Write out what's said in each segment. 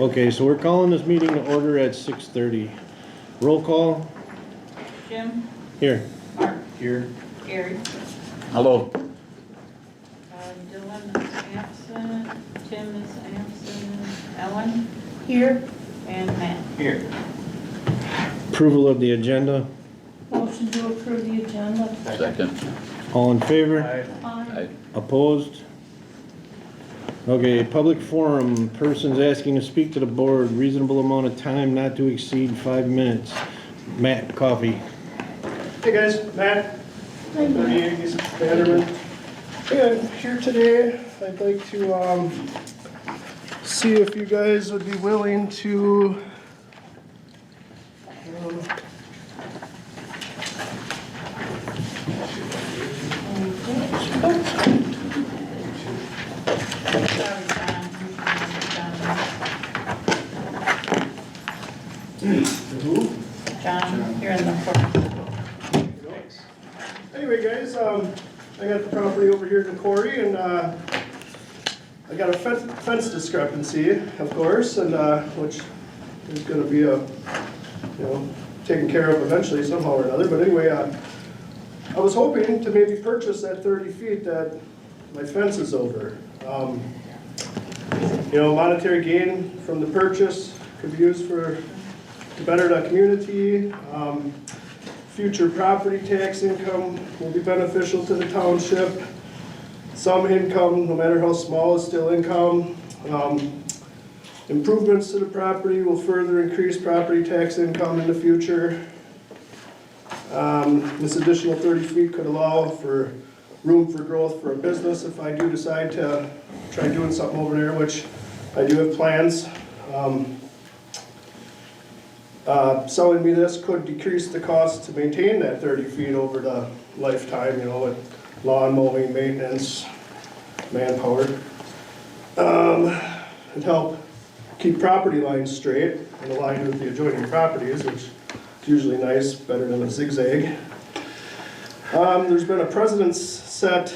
Okay, so we're calling this meeting to order at 6:30. Roll call. Jim? Here. Mark? Here. Gary? Hello. Dylan is absent, Tim is absent, Ellen? Here. And Matt? Here. Approval of the agenda. Motion to approve the agenda. Second. All in favor? Aye. Opposed? Okay, public forum, persons asking to speak to the board, reasonable amount of time not to exceed 5 minutes. Matt, coffee. Hey guys, Matt. He's Vanderman. Hey, I'm here today. I'd like to see if you guys would be willing to Sorry, John, you're in the front. Anyway, guys, I got the property over here in the quarry, and I got a fence discrepancy, of course, and which is going to be taken care of eventually somehow or another. But anyway, I was hoping to maybe purchase that 30 feet that my fence is over. Monetary gain from the purchase could be used to better the community. Future property tax income will be beneficial to the township. Some income, no matter how small, is still income. Improvements to the property will further increase property tax income in the future. This additional 30 feet could allow for room for growth for a business if I do decide to try doing something over there, which I do have plans. Selling me this could decrease the cost to maintain that 30 feet over the lifetime, with lawn mowing, maintenance, manpower. It'd help keep property lines straight and aligned with the adjoining properties, which is usually nice, better than a zigzag. There's been a precedence set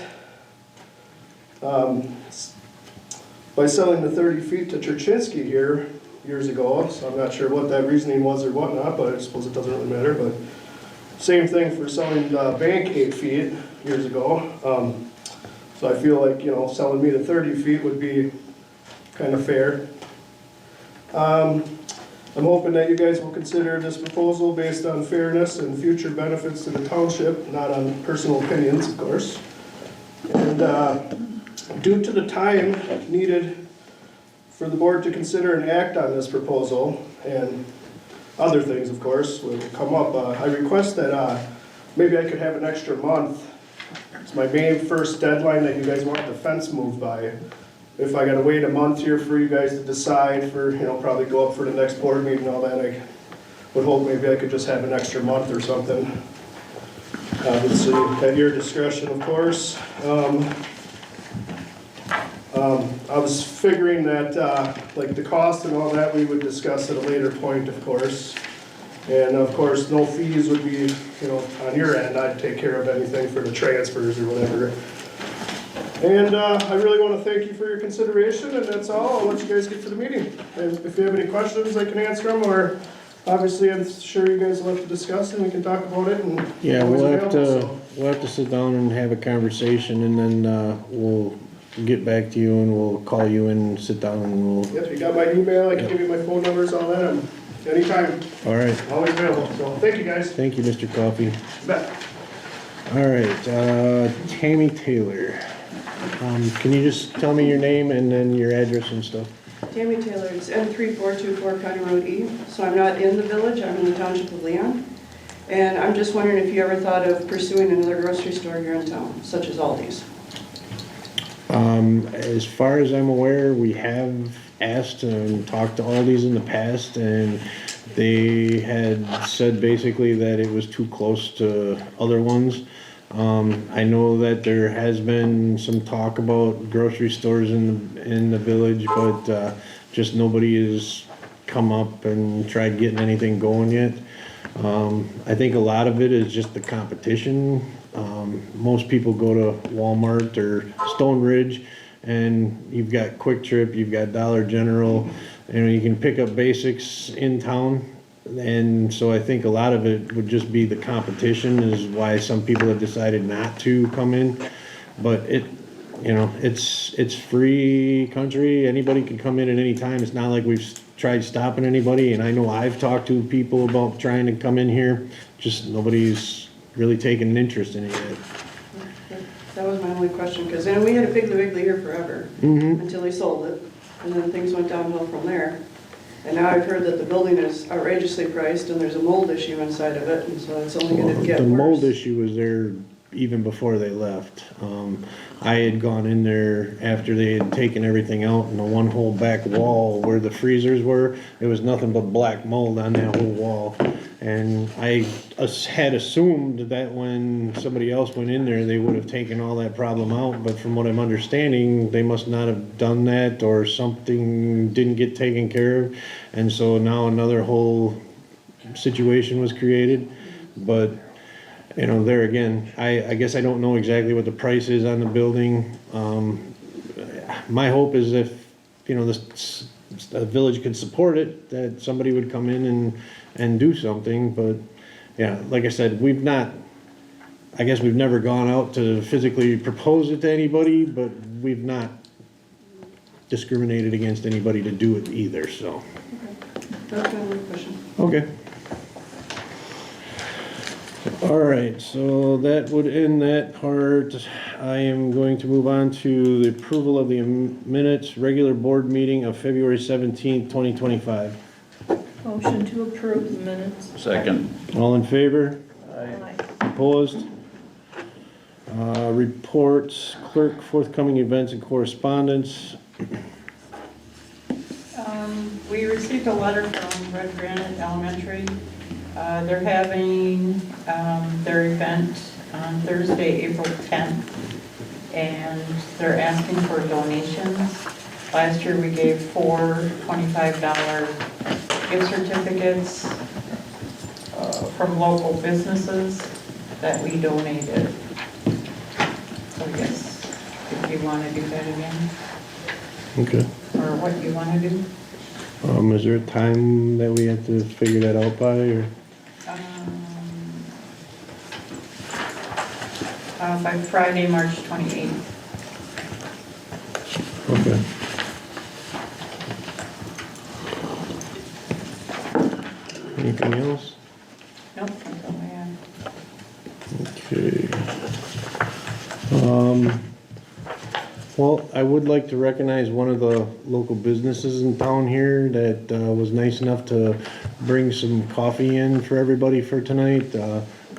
by selling the 30 feet to Turchinski here years ago, so I'm not sure what that reasoning was or whatnot, but I suppose it doesn't really matter. But same thing for selling the bank 8 feet years ago. So I feel like, selling me the 30 feet would be kind of fair. I'm hoping that you guys will consider this proposal based on fairness and future benefits to the township, not on personal opinions, of course. And due to the time needed for the board to consider and act on this proposal, and other things, of course, will come up, I request that maybe I could have an extra month. It's my May 1st deadline that you guys want the fence moved by. If I gotta wait a month here for you guys to decide for, probably go up for the next board meeting and all that, I would hope maybe I could just have an extra month or something. Obviously, at your discretion, of course. I was figuring that, the cost and all that, we would discuss at a later point, of course. And of course, no fees would be, on your end. I'd take care of anything for the transfers or whatever. And I really want to thank you for your consideration, and that's all. I'll let you guys get to the meeting. And if you have any questions, I can answer them, or obviously I'm sure you guys will have to discuss and we can talk about it. And Yeah, we'll have to sit down and have a conversation, and then we'll get back to you, and we'll call you and sit down and we'll. Yep, you got my email. I can give you my phone numbers, all that. Anytime. All right. Always available. So thank you, guys. Thank you, Mr. Coffee. You bet. All right, Tammy Taylor. Can you just tell me your name and then your address and stuff? Tammy Taylor, it's N3424 County Road E. So I'm not in the village, I'm in the township of Leon. And I'm just wondering if you ever thought of pursuing another grocery store here in town, such as Aldi's. As far as I'm aware, we have asked and talked to Aldi's in the past, and they had said basically that it was too close to other ones. I know that there has been some talk about grocery stores in the village, but just nobody has come up and tried getting anything going yet. I think a lot of it is just the competition. Most people go to Walmart or Stone Ridge, and you've got Quick Trip, you've got Dollar General, you can pick up basics in town. And so I think a lot of it would just be the competition is why some people have decided not to come in. But it's free country. Anybody can come in at any time. It's not like we've tried stopping anybody. And I know I've talked to people about trying to come in here. Just nobody's really taken an interest in it yet. That was my only question, because we had a Piggly Wiggly here forever, until he sold it, and then things went downhill from there. And now I've heard that the building is outrageously priced, and there's a mold issue inside of it, and so it's only gonna get worse. The mold issue was there even before they left. I had gone in there after they had taken everything out, and the one whole back wall where the freezers were, it was nothing but black mold on that whole wall. And I had assumed that when somebody else went in there, they would have taken all that problem out, but from what I'm understanding, they must not have done that, or something didn't get taken care of. And so now another whole situation was created. But there again, I guess I don't know exactly what the price is on the building. My hope is if, the village could support it, that somebody would come in and do something. But yeah, like I said, we've never gone out to physically propose it to anybody, but we've not discriminated against anybody to do it either, so. Okay. That's my only question. Okay. All right, so that would end that part. I am going to move on to the approval of the minutes, regular board meeting of February 17th, 2025. Motion to approve the minutes. Second. All in favor? Aye. Opposed? Reports, clerk, forthcoming events and correspondence. We received a letter from Redgranite Elementary. They're having their event on Thursday, April 10th, and they're asking for donations. Last year we gave 4 $25 gift certificates from local businesses that we donated. So yes, if you want to do that again, Okay. or what you want to do. Is there a time that we have to figure that out by, or? By Friday, March 28th. Okay. Anything else? Nope, that's all I have. Okay. Well, I would like to recognize one of the local businesses in town here that was nice enough to bring some coffee in for everybody for tonight.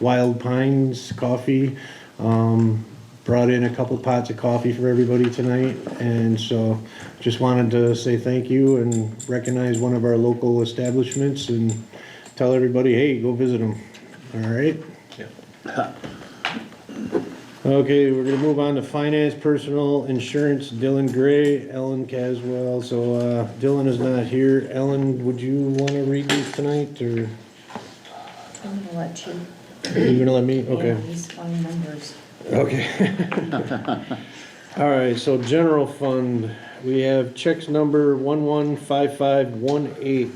Wild Pines Coffee brought in a couple pots of coffee for everybody tonight, and so just wanted to say thank you and recognize one of our local establishments and tell everybody, hey, go visit them. All right? Yeah. Okay, we're gonna move on to finance, personal insurance, Dylan Gray, Ellen Caswell. So Dylan is not here. Ellen, would you wanna read these tonight, or I'm gonna let you. are you gonna let me? Yeah, Okay. these fine numbers. Okay. All right, so general fund, we have checks number 115518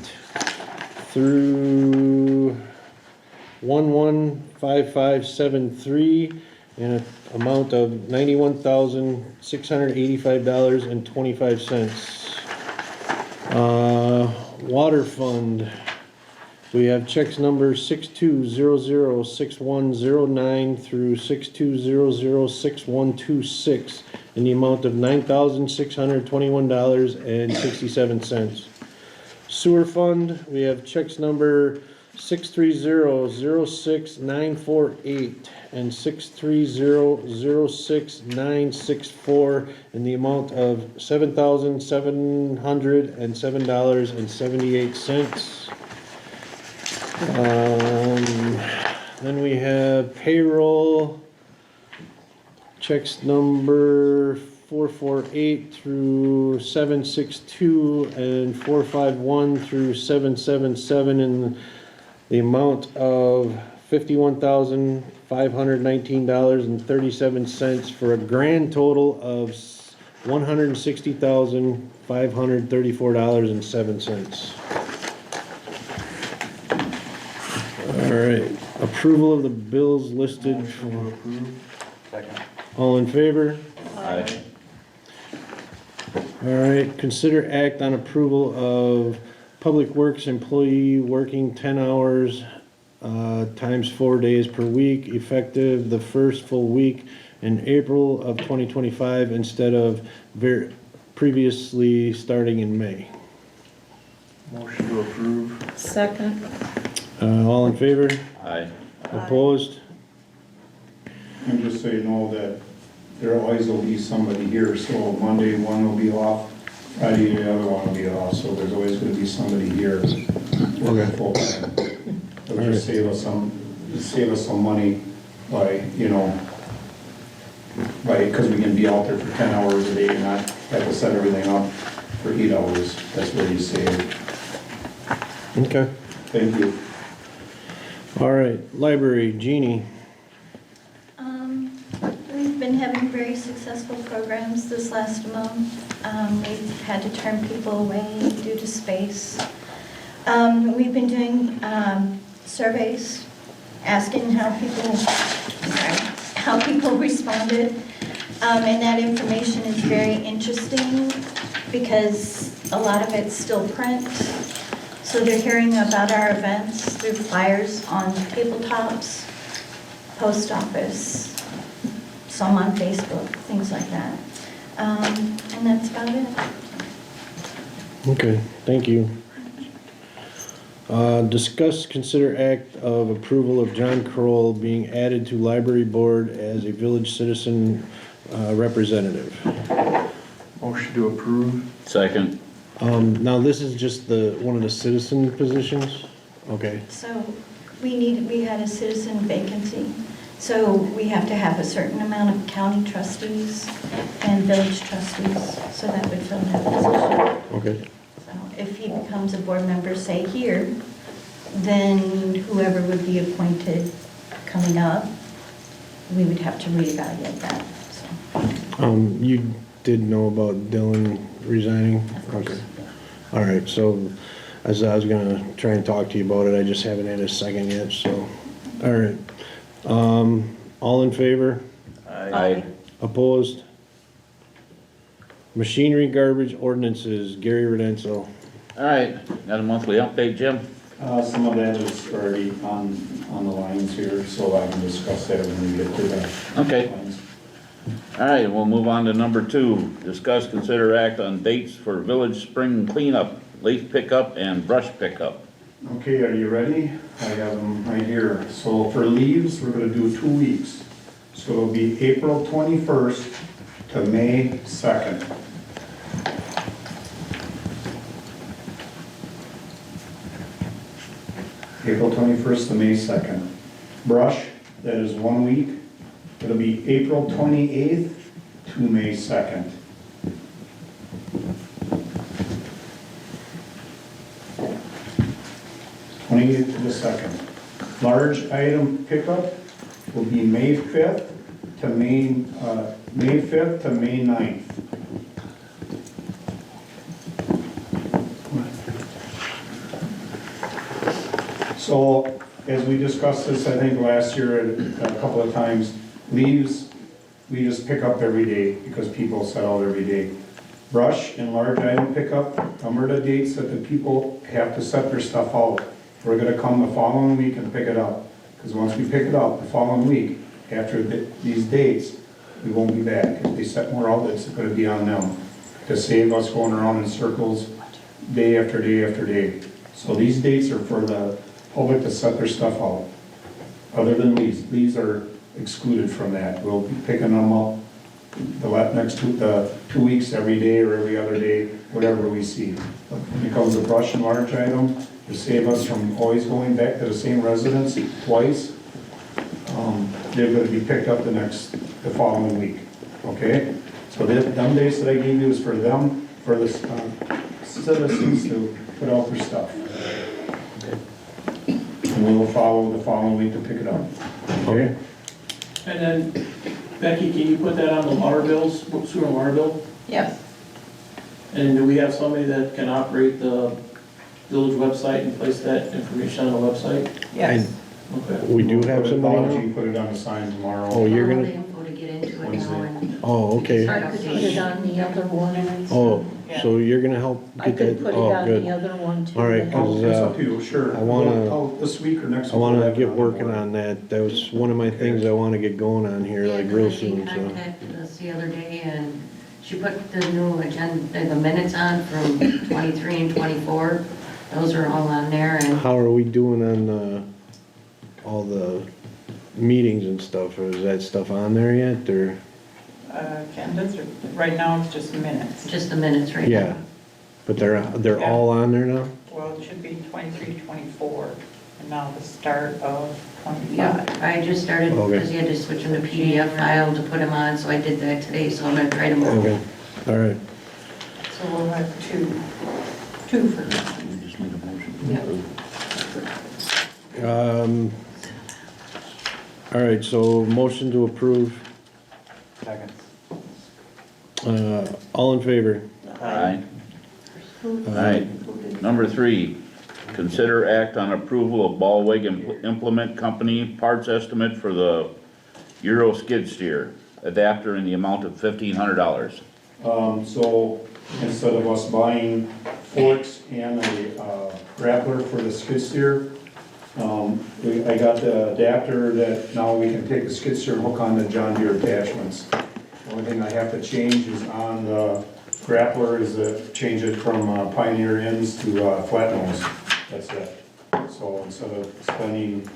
through 115573 in an amount of $91,685.25. Water fund, we have checks number 62006109 through 62006126 in the amount of $9,621.67. Sewer fund, we have checks number 6300694 and 6300696 in the amount of $7,707.78. Then we have payroll, checks number 448 through 762 and 451 through 777 in the amount of $51,519.37 for a grand total of $160,534.07. All right, approval of the bills listed. Second. All in favor? Aye. All right, consider act on approval of Public Works employee working 10 hours times 4 days per week, effective the first full week in April of 2025 instead of previously starting in May. Motion to approve. Second. All in favor? Aye. Opposed? And just so you know that there always will be somebody here, so Monday one will be off, Friday the other one will be off, so there's always gonna be somebody here. Okay. Full time. It'll just save us some money by, because we can be out there for 10 hours a day and not have to set everything up for 8 hours. That's where you save. Okay. Thank you. All right, library, Jeannie. We've been having very successful programs this last month. We've had to turn people away due to space. We've been doing surveys, asking how people responded. And that information is very interesting because a lot of it's still print. So they're hearing about our events through flyers on tabletops, post office, some on Facebook, things like that. And that's about it. Okay, thank you. Discuss, consider act of approval of John Kroll being added to library board as a village citizen representative. Motion to approve. Second. Now this is just one of the citizen positions? Okay, So we had a citizen vacancy. So we have to have a certain amount of county trustees and village trustees, so that would fill that position. okay. So if he becomes a board member, say here, then whoever would be appointed coming up, we would have to reevaluate that, so. You did know about Dylan resigning? Of course. Okay. All right, so as I was gonna try and talk to you about it, I just haven't had a second yet, so, all right. All in favor? Aye. Opposed? Machinery garbage ordinances, Gary Redenso. All right, got a monthly update, Jim? Some of that is already on the lines here, so I can discuss that when we get to that. Okay. All right, we'll move on to number 2. Discuss, consider act on dates for village spring cleanup, leaf pickup, and brush pickup. Okay, are you ready? I have them right here. So for leaves, we're gonna do 2 weeks. So it'll be April 21st to May 2nd. April 21st to May 2nd. Brush, that is 1 week. It'll be April 28th to May 2nd. To the 2nd. Large item pickup will be May 5th to May 9th. So, as we discussed this, I think last year a couple of times, leaves, we just pick up every day because people set out every day. Brush and large item pickup, are the dates that the people have to set their stuff out. We're gonna come the following week and pick it up. Because once we pick it up the following week, after these dates, we won't be back. If they set more out, it's gonna be on them. To save us going around in circles day after day after day. So these dates are for the public to set their stuff out. Other than leaves, leaves are excluded from that. We'll be picking them up the 2 weeks every day or every other day, whatever we see. When it comes to brush and large item, to save us from always going back to the same residence twice, they're gonna be picked up the following week, okay? So them days that I gave you is for them, for the citizens to put out their stuff. And we will follow the following week to pick it up, okay? And then, Becky, can you put that on the water bills, sewer and water bill? Yes. And do we have somebody that can operate the village website and place that information on the website? Yes. Okay. We do have Put it- somebody Apology, now? put it on the sign tomorrow. Oh, you're All gonna, the info to get into it now and. oh, okay. I could put it on the other one. Oh, so you're gonna help I get could that? put it Oh, on the good. other one too. All right, then. 'cause, It's up to you, sure. I wanna- I'll- This week or next week. I wanna we'll have it get on the working board. on that. That was one of my things I wanna get going on here, Yeah, like real Christine soon, so. contacted us the other day and she put the new agenda, the minutes on from 23 and 24. Those are all on there and How are we doing on, all the meetings and stuff? Is that stuff on there yet, or? Candace, right now it's just minutes. just the minutes right now. Yeah, but they're all on there now? Well, it should be 23, 24, and now the start of Yeah, 25. I just started, Okay. because you had to switch them to PDF file to put them on, so I did that today, so I'm gonna try to move. Okay, all right. So we'll have two for that. We just need a motion. All right, so motion to approve. Second. All in favor? Aye. Alright, number 3, consider act on approval of Ballweg Implement Company parts estimate for the Euro skid steer adapter in the amount of $1,500. So instead of us buying forks and a grappler for the skid steer, I got the adapter that now we can take the skid steer and hook on the John Deere attachments. The only thing I have to change is on the grappler is to change it from Pioneer ends to flat nose. That's it. So instead of spending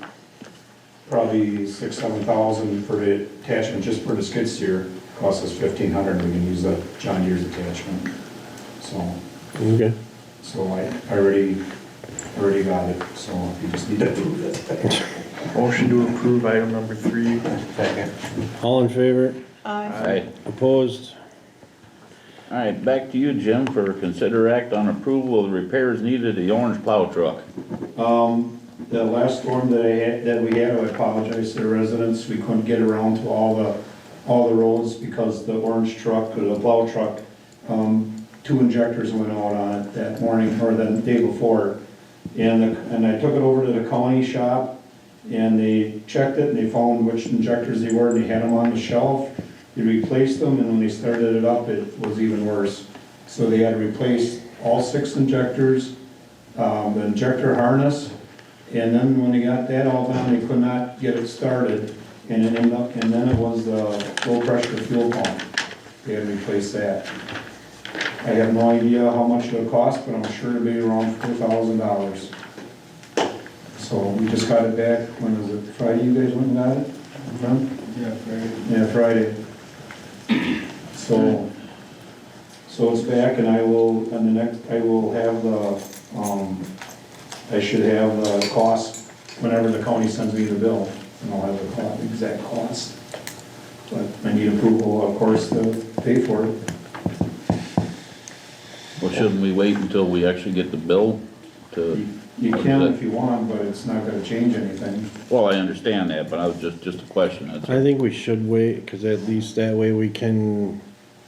probably $6,000-7,000 for the attachment just for the skid steer, costs us $1,500. We can use the John Deere's attachment. So, Okay. I already got it. So you just need to approve it. Motion to approve item number 3. Second. All in favor? Aye. Opposed? Alright, back to you, Jim, for consider act on approval of the repairs needed to the orange plow truck. The last storm that we had, I apologize to the residents, we couldn't get around to all the roads because the orange truck, or the plow truck, 2 injectors went out on it that morning, or the day before. And I took it over to the county shop, and they checked it, and they found which injectors they were, and they had them on the shelf. They replaced them, and when they started it up, it was even worse. So they had to replace all 6 injectors, the injector harness, and then when they got that all done, they could not get it started. And then it was the low pressure fuel pump. They had to replace that. I have no idea how much it'll cost, but I'm sure it'll be around $4,000. So we just got it back, when was it, Friday you guys went and got it? Yeah, Friday. Yeah, Friday. So it's back, and I will have I should have the cost whenever the county sends me the bill, and I'll have the exact cost. But I need approval, of course, to pay for it. Well, shouldn't we wait until we actually get the bill to? You can if you want, but it's not gonna change anything. Well, I understand that, but I was just a question. That's I think we should wait, because at least that way we can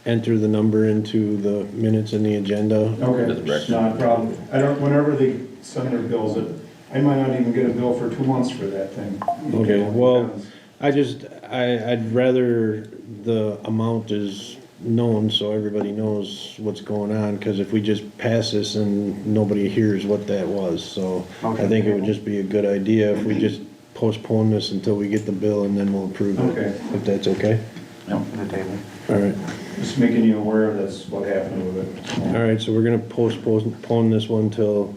enter the number into the minutes and the agenda. Okay, That's correct. not a problem. Whenever they send their bills, I might not even get a bill for 2 months for that thing. Okay, well, I'd rather the amount is known so everybody knows what's going on, because if we just pass this and nobody hears what that was, so I think it would just be a good idea if we just postpone this until we get the bill and then we'll approve it. Okay. If that's okay? Yep. All right, Just making you aware that's what happened with it. all right, so we're gonna postpone this one till,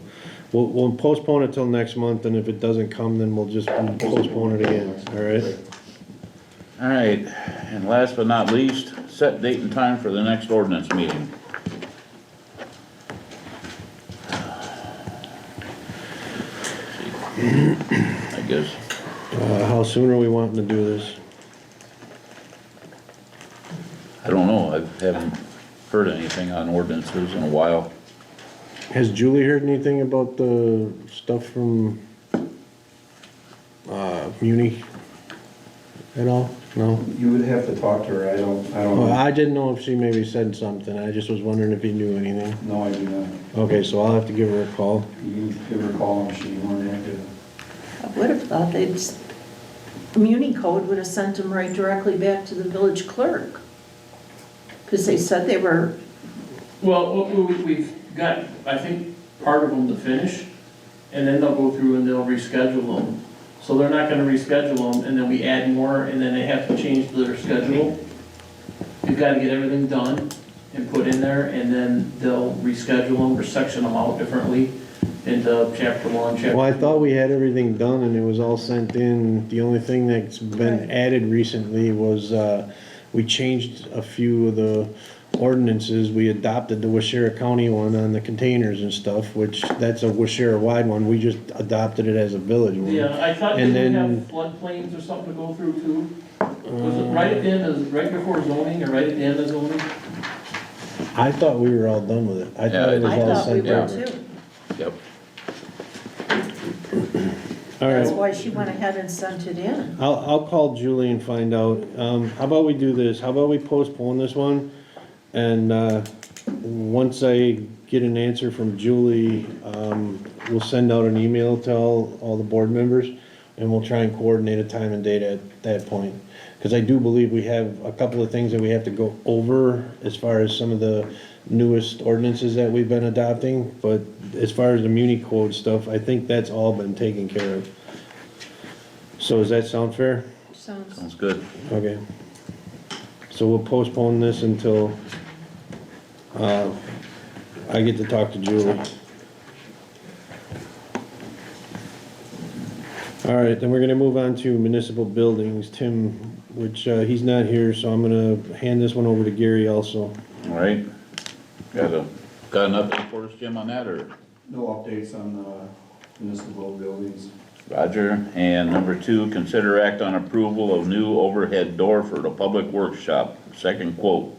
we'll postpone it till next month, and if it doesn't come, then we'll just postpone it again, all right? Alright, and last but not least, set date and time for the next ordinance meeting. I guess, How soon are we wanting to do this? I don't know, I haven't heard anything on ordinances in a while. Has Julie heard anything about the stuff from, Muni at all? No? You would have to talk to her, I don't Well, know. I didn't know if she maybe said something, I just was wondering if you knew anything. No, I do not. Okay, so I'll have to give her a call. You can give her a call and she more than happy to. I would have thought they'd, Muni Code would have sent them right directly back to the village clerk. Because they said they were, Well, we've got, I think, part of them to finish, and then they'll go through and they'll reschedule them. So they're not gonna reschedule them, and then we add more, and then they have to change their schedule. You've gotta get everything done and put in there, and then they'll reschedule them or section them out differently into chapter 1, chapter 2. Well, I thought we had everything done and it was all sent in. The only thing that's been added recently was, we changed a few of the ordinances. We adopted the Washera County one on the containers and stuff, which that's a Washera wide one. We just adopted it as a village one. Yeah, I thought, And didn't we then- have floodplains or something to go through too? Was it right at the end of, right before zoning, or right at the end of zoning? I thought we were all done with it. I thought it was I all thought we sent were over. too. Yep. All That's right, why she went ahead and sent it in. I'll call Julie and find out. How about we do this? How about we postpone this one? And, once I get an answer from Julie, we'll send out an email to all the board members and we'll try and coordinate a time and date at that point. Cause I do believe we have a couple of things that we have to go over as far as some of the newest ordinances that we've been adopting. But as far as the Muni Code stuff, I think that's all been taken care of. So does that sound fair? Sounds good. Okay. So we'll postpone this until, I get to talk to Julie. All right, then we're gonna move on to municipal buildings. Tim, which, he's not here, so I'm gonna hand this one over to Gary also. All right. Got an update for us, Jim, on that, or? No updates on municipal buildings. Roger. And number 2, consider act on approval of new overhead door for the public workshop. Second quote.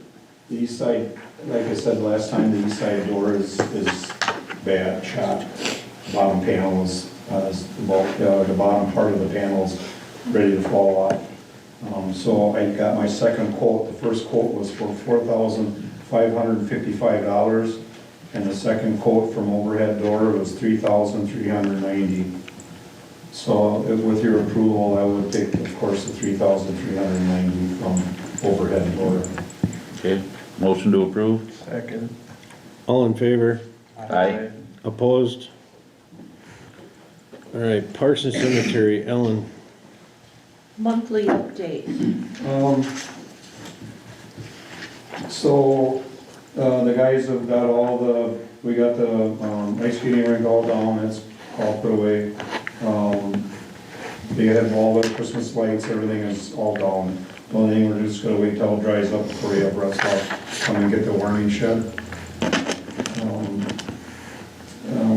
The east side, like I said last time, the east side door is bad, shot. Bottom panel is, the bottom part of the panel is ready to fall off. So I got my second quote. The first quote was for $4,555, and the second quote from overhead door was $3,390. So with your approval, I would take, of course, the $3,390 from overhead door. Okay, motion to approve? Second. All in favor? Aye. Opposed? All right, Parks and Cemetery, Ellen. Monthly update. So, the guys have got we got the ice skating rink all down, it's all put away. They have all the Christmas lights, everything is all down. The only thing, we're just gonna wait till it dries up before you have Russ come and get the warming shed.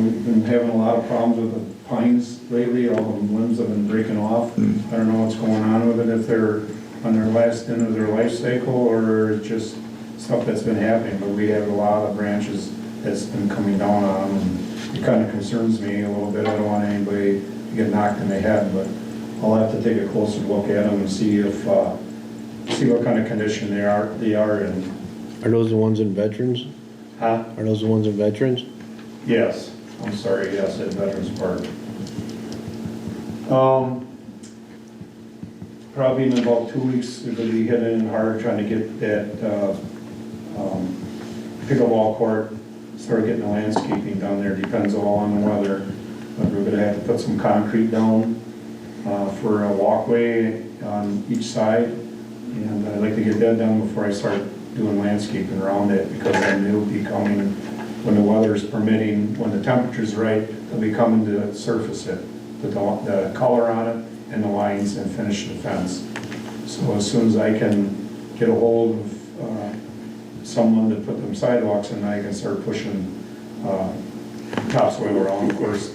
We've been having a lot of problems with the pines lately, all the limbs have been breaking off. I don't know what's going on with it, if they're on their last end of their life cycle, or it's just stuff that's been happening, but we have a lot of branches that's been coming down on them, and it kind of concerns me a little bit. I don't want anybody to get knocked in the head, but I'll have to take a closer look at them and see if, see what kind of condition they are in. Are those the ones in Veterans? Huh? Are those the ones in Veterans? Yes, I'm sorry, yes, at Veterans Park. Probably in about 2 weeks, we're gonna be hitting in hard trying to get that, pickleball court, start getting the landscaping down there, depends all on the weather. But we're gonna have to put some concrete down, for a walkway on each side. And I'd like to get that done before I start doing landscaping around it, because then it'll be coming, when the weather's permitting, when the temperature's right, they'll be coming to surface it, put the color on it and the lines, and finish the fence. So as soon as I can get a hold of someone to put them sidewalks in, I can start pushing topsoil around. Of course,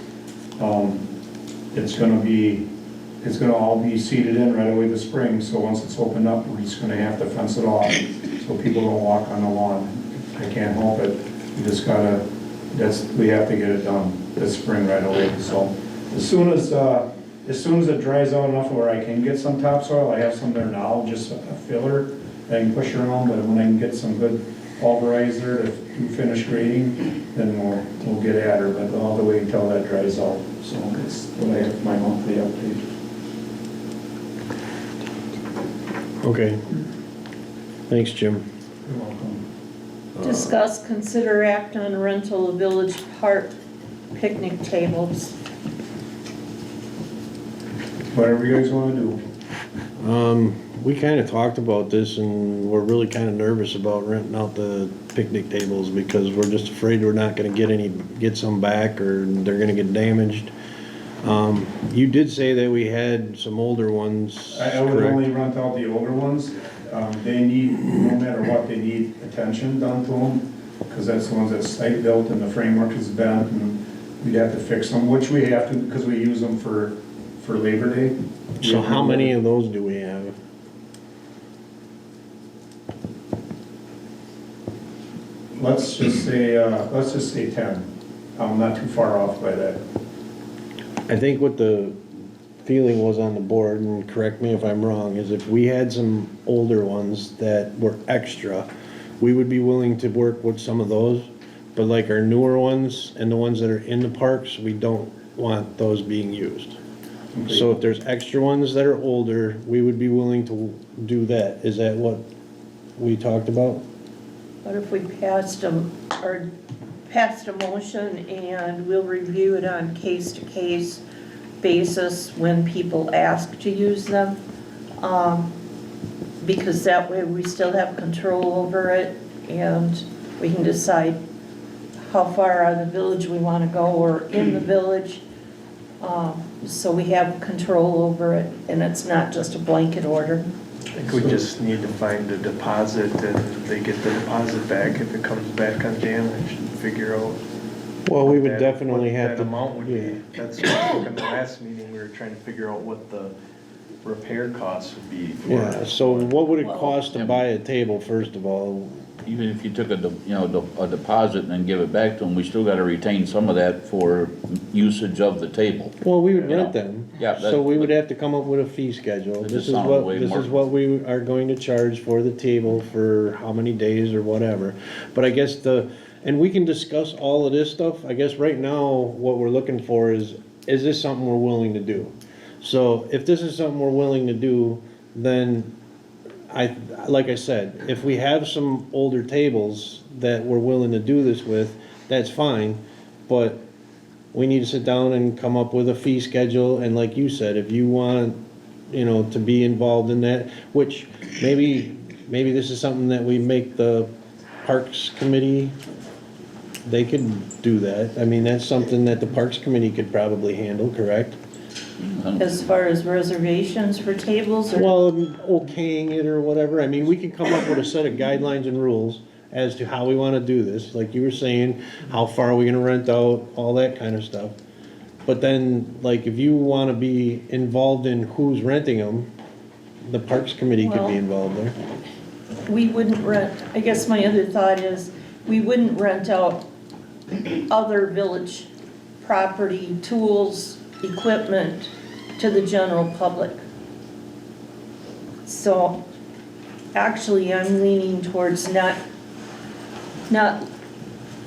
it's gonna all be seeded in right away this spring, so once it's opened up, we're just gonna have to fence it off so people don't walk on the lawn. I can't help it. We just gotta, we have to get it done this spring right away. So as soon as as soon as it dries out enough where I can get some topsoil, I have some there now, just a filler that I can push around, but when I can get some good pulverizer there to do finish grading, then we'll get at her, but all the way until that dries out. So that's what I have my monthly update. Okay. Thanks, Jim. You're welcome. Discuss, consider act on rental of village park picnic tables. Whatever you guys wanna do. We kinda talked about this and we're really kinda nervous about renting out the picnic tables because we're just afraid we're not gonna get some back or they're gonna get damaged. You did say that we had some older ones, I would correct? only rent out the older ones. They need, no matter what, they need attention done to them, because that's the ones that's site built and the framework is bent, and we'd have to fix them, which we have to, because we use them for Labor Day. So how many of those do we have? Let's just say 10. I'm not too far off by that. I think what the feeling was on the board, and correct me if I'm wrong, is if we had some older ones that were extra, we would be willing to work with some of those. But like our newer ones and the ones that are in the parks, we don't want those being used. So if there's extra ones that are older, we would be willing to do that. Is that what we talked about? What if we passed a motion and we'll review it on case-to-case basis when people ask to use them? Because that way we still have control over it and we can decide how far out of the village we want to go or in the village. So we have control over it and it's not just a blanket order. I think we just need to find a deposit and they get the deposit back if it comes back undamaged and figure out. Well, we would what definitely have that to. amount would yeah. be. That's what I think in the last meeting, we were trying to figure out what the repair costs would be for. Yeah, so what would it cost to buy a table, first of all? Even if you took a deposit and then give it back to them, we still gotta retain some of that for usage of the table. Well, we would You rent know. them. Yeah, So we would have to come up with a fee schedule. That This just is sounds what, way this more- is what we are going to charge for the table for how many days or whatever. But I guess and we can discuss all of this stuff. I guess right now, what we're looking for is this something we're willing to do? So if this is something we're willing to do, then like I said, if we have some older tables that we're willing to do this with, that's fine. But we need to sit down and come up with a fee schedule, and like you said, if you want, to be involved in that, which maybe this is something that we make the Parks Committee, they could do that. I mean, that's something that the Parks Committee could probably handle, correct? As far as reservations for tables or? Well, okaying it or whatever, I mean, we can come up with a set of guidelines and rules as to how we wanna do this, like you were saying, how far are we gonna rent out, all that kind of stuff. But then, like, if you wanna be involved in who's renting them, the Parks Committee could Well- be involved there. We wouldn't rent, I guess my other thought is, we wouldn't rent out other village property, tools, equipment to the general public. So actually, I'm leaning towards not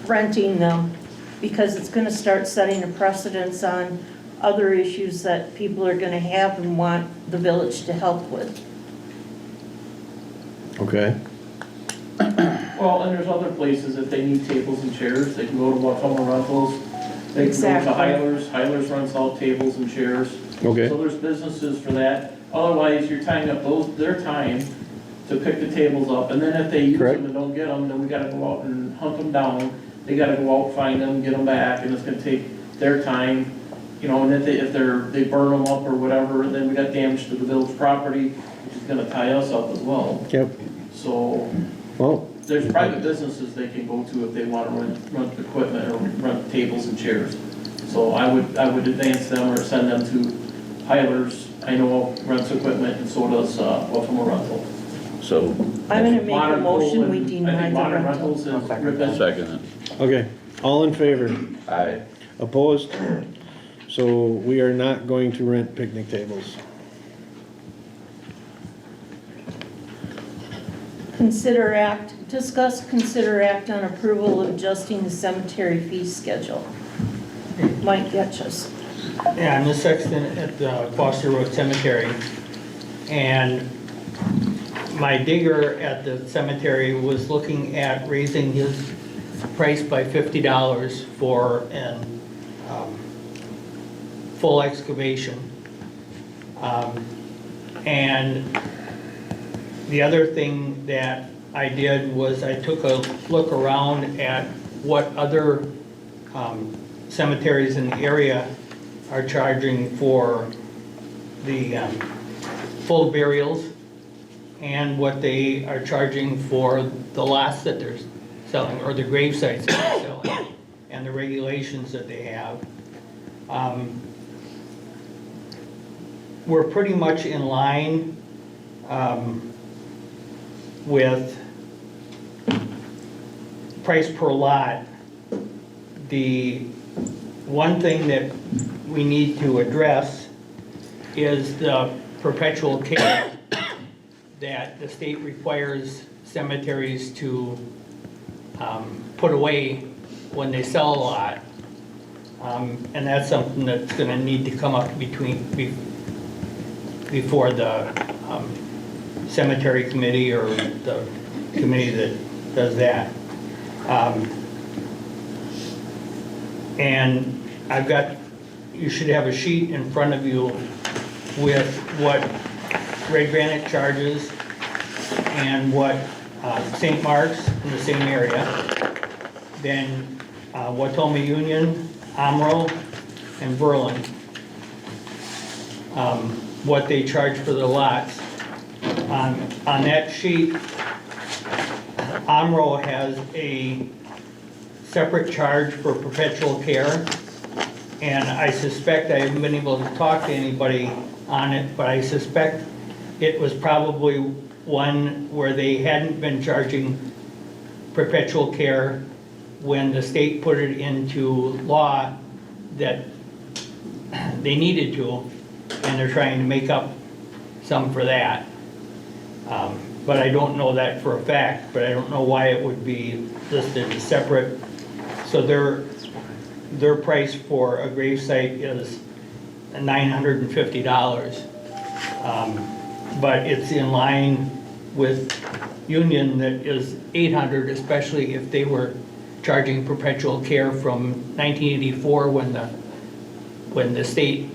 renting them because it's gonna start setting a precedence on other issues that people are gonna have and want the village to help with. Okay. Well, and there's other places, if they need tables and chairs, they can go to Wautoma Rentals. They can go to Exactly. Hyler's rents all tables and chairs. Okay. So there's businesses for that. Otherwise, you're tying up their time to pick the tables up, and then if they use Correct. them and don't get them, then we gotta go out and hunt them down. They gotta go out, find them, get them back, and it's gonna take their time, and if they burn them up or whatever, then we got damage to the village property, which is gonna tie us up as well. Yep, So, well, there's private businesses they can go to if they want to rent equipment or rent tables and chairs. So I would advance them or send them to Hyler's. I know rents equipment and so does Wautoma Rental. So, I'm gonna make a Modern motion, Pool we and- deny I think the Modern rental. Rentals is ripping. second it. okay, all in favor? Aye. Opposed? So we are not going to rent picnic tables. Discuss, consider act on approval of adjusting the cemetery fee schedule. Mike Getchus. Yeah, I'm the sexton at the Foster Road Cemetery, and my digger at the cemetery was looking at raising his price by $50 for an full excavation. And the other thing that I did was I took a look around at what other cemeteries in the area are charging for the full burials and what they are charging for the lots that they're selling, or the grave sites that they're selling, and the regulations that they have. We're pretty much in line with price per lot. The one thing that we need to address is the perpetual care that the state requires cemeteries to put away when they sell a lot. And that's something that's gonna need to come up before the cemetery committee or the committee that does that. And I've got, you should have a sheet in front of you with what Redgranite charges and what St. Mark's in the same area. Then Watoma Union, Amro, and Berlin, what they charge for the lots. On that sheet, Amro has a separate charge for perpetual care, and I suspect, I haven't been able to talk to anybody on it, but I suspect it was probably one where they hadn't been charging perpetual care when the state put it into law that they needed to, and they're trying to make up some for that. But I don't know that for a fact, but I don't know why it would be listed as separate. So their price for a gravesite is $950. But it's in line with Union that is $800, especially if they were charging perpetual care from 1984 when the state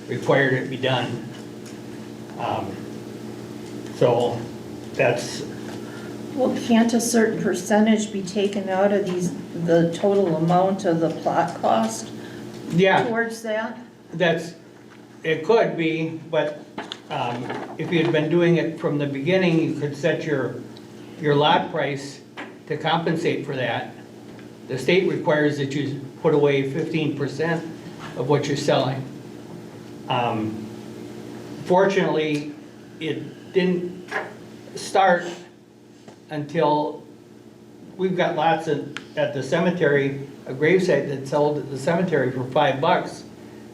required it be done. So that's. Well, can't a certain percentage be taken out of the total amount of the plot cost? Yeah. Towards that? It could be, but if you had been doing it from the beginning, you could set your lot price to compensate for that. The state requires that you put away 15% of what you're selling. Fortunately, it didn't start until we've got lots at the cemetery, a gravesite that sold at the cemetery for $5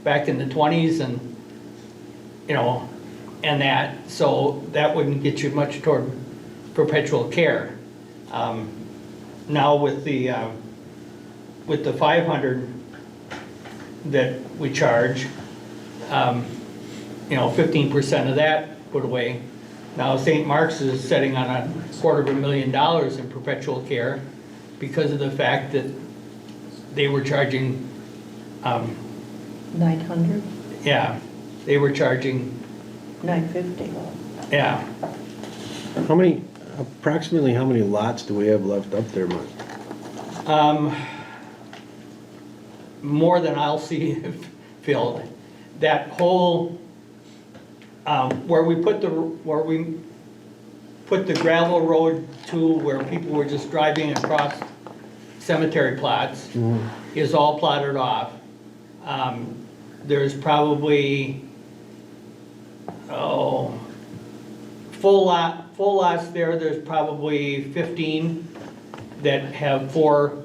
back in the 20s, and and that, so that wouldn't get you much toward perpetual care. Now with the 500 that we charge, 15% of that put away. Now St. Mark's is sitting on $250,000 in perpetual care because of the fact that they were charging 900? Yeah, they were charging 950. Yeah. Approximately how many lots do we have left up there, Mike? More than I'll see filled. That whole where we put the gravel road to where people were just driving across cemetery plots is all plotted off. There's probably full lots there. There's probably 15 that have 4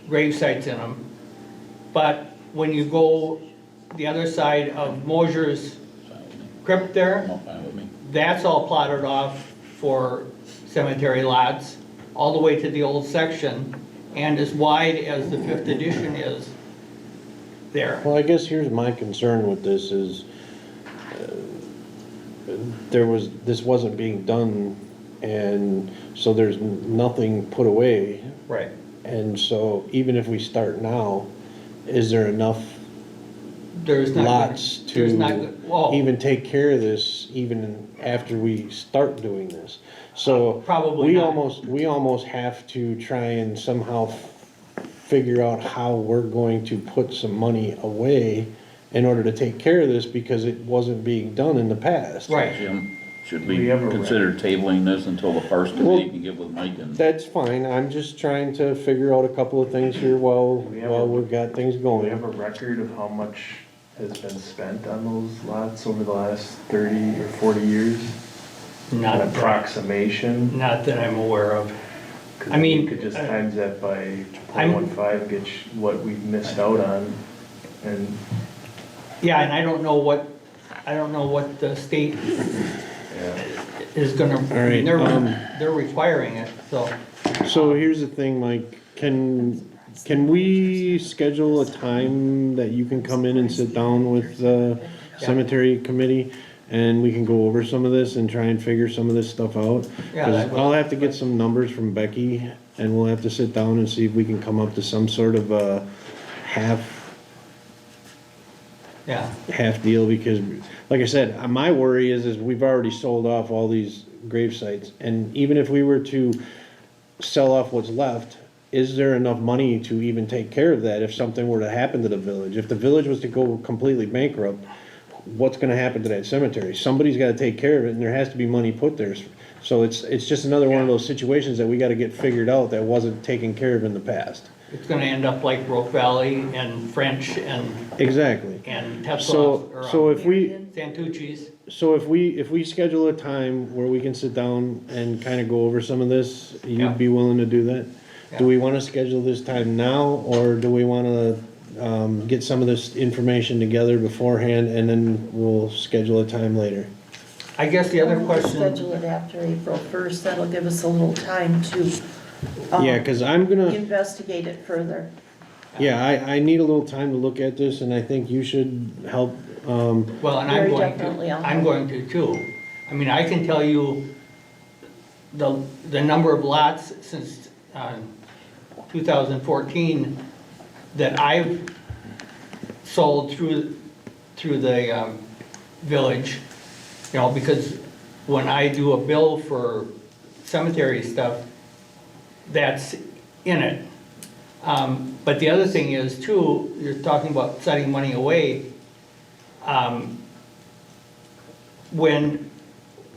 grave sites in them. But when you go the other side of Mosier's crypt there, No, fine with me. that's all plotted off for cemetery lots, all the way to the old section, and as wide as the 5th edition is there. Well, I guess here's my concern with this is, this wasn't being done, and so there's nothing put away. Right. And so even if we start now, is there enough There's not. lots There's not, to well, even take care of this even after we start doing this? So Probably we not. almost have to try and somehow figure out how we're going to put some money away in order to take care of this, because it wasn't being done in the past. right. Jim, should We we have a consider tabling this until the parks Well- committee can get with Mike and? That's fine, I'm just trying to figure out a couple of things here while we've got things Do we going. have a record of how much has been spent on those lots over the last 30 or 40 years? Not An approximation? Not that I'm aware of. 'Cause I mean, You could just times that by I'm- 0.15 and get what we've missed out on, and, Yeah, and I don't know what the state yeah. is gonna, right, they're requiring it, so. So here's the thing, Mike, can we schedule a time that you can come in and sit down with the cemetery committee? And we can go over some of this and try and figure some of this stuff out? Yeah, 'Cause that would- I'll have to get some numbers from Becky, and we'll have to sit down and see if we can come up to some sort of a Yeah, half deal, because, like I said, my worry is we've already sold off all these grave sites, and even if we were to sell off what's left, is there enough money to even take care of that if something were to happen to the village? If the village was to go completely bankrupt, what's gonna happen to that cemetery? Somebody's gotta take care of it, and there has to be money put there. So it's just another one of those situations that we gotta get figured out that wasn't taken care of in the past. it's gonna end up like Roque Valley and French and Exactly. Tesla's, So, or so if we, Santucci's. So if we schedule a time where we can sit down and kind of go over some of this, Yeah. you'd be willing to do that? Yeah. Do we want to schedule this time now, or do we want to get some of this information together beforehand, and then we'll schedule a time later? I guess the other We'll question, Schedule it after April 1st, that'll give us a little time to Yeah, because I'm gonna, investigate it further. yeah, I need a little time to look at this, and I think you should help. well, and Very definitely, I'll I'm help. going to too. I mean, I can tell you the number of lots since 2014 that I've sold through the village, you know, because when I do a bill for cemetery stuff, that's in it. But the other thing is too, you're talking about setting money away.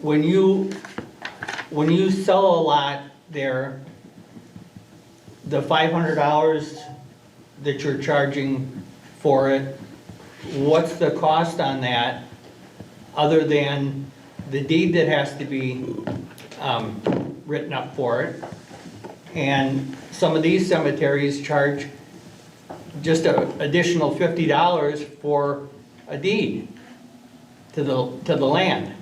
When you sell a lot there, the $500 that you're charging for it, what's the cost on that, other than the deed that has to be written up for it? And some of these cemeteries charge just an additional $50 for a deed to the land.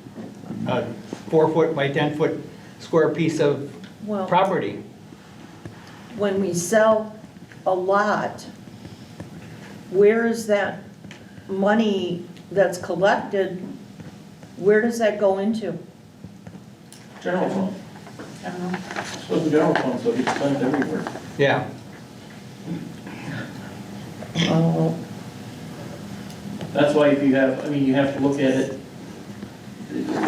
A 4-foot by 10-foot square piece of Well, property. when we sell a lot, where is that money that's collected, where does that go into? General fund. I don't know. So the general fund, so it gets spent everywhere. Yeah. Oh, That's why if you have, I mean, you have to look at it,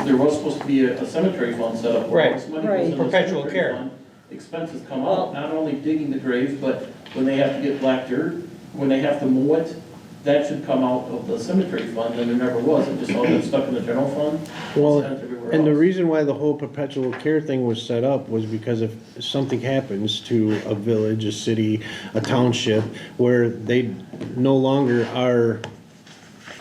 there was supposed to be a cemetery fund set up. where Right. this money goes Right. into the Perpetual cemetery care. fund. Expenses come Well- out, not only digging the graves, but when they have to get black dirt, when they have to mow it, that should come out of the cemetery fund, and there never was, it just all got stuck in the general fund. Well, spent everywhere and the else. reason why the whole perpetual care thing was set up was because if something happens to a village, a city, a township, where they no longer are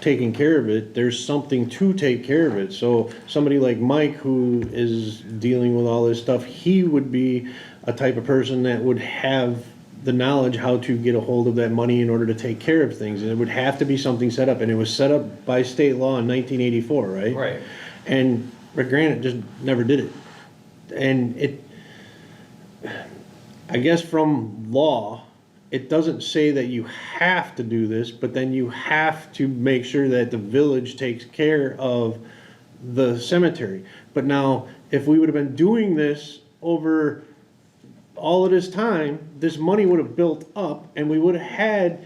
taking care of it, there's something to take care of it. So somebody like Mike, who is dealing with all this stuff, he would be a type of person that would have the knowledge how to get a hold of that money in order to take care of things. And it would have to be something set up, and it was set up by state law in 1984, right? Right. And Redgranite just never did it. And it, I guess from law, it doesn't say that you have to do this, but then you have to make sure that the village takes care of the cemetery. But now, if we would have been doing this over all of this time, this money would have built up, and we would have had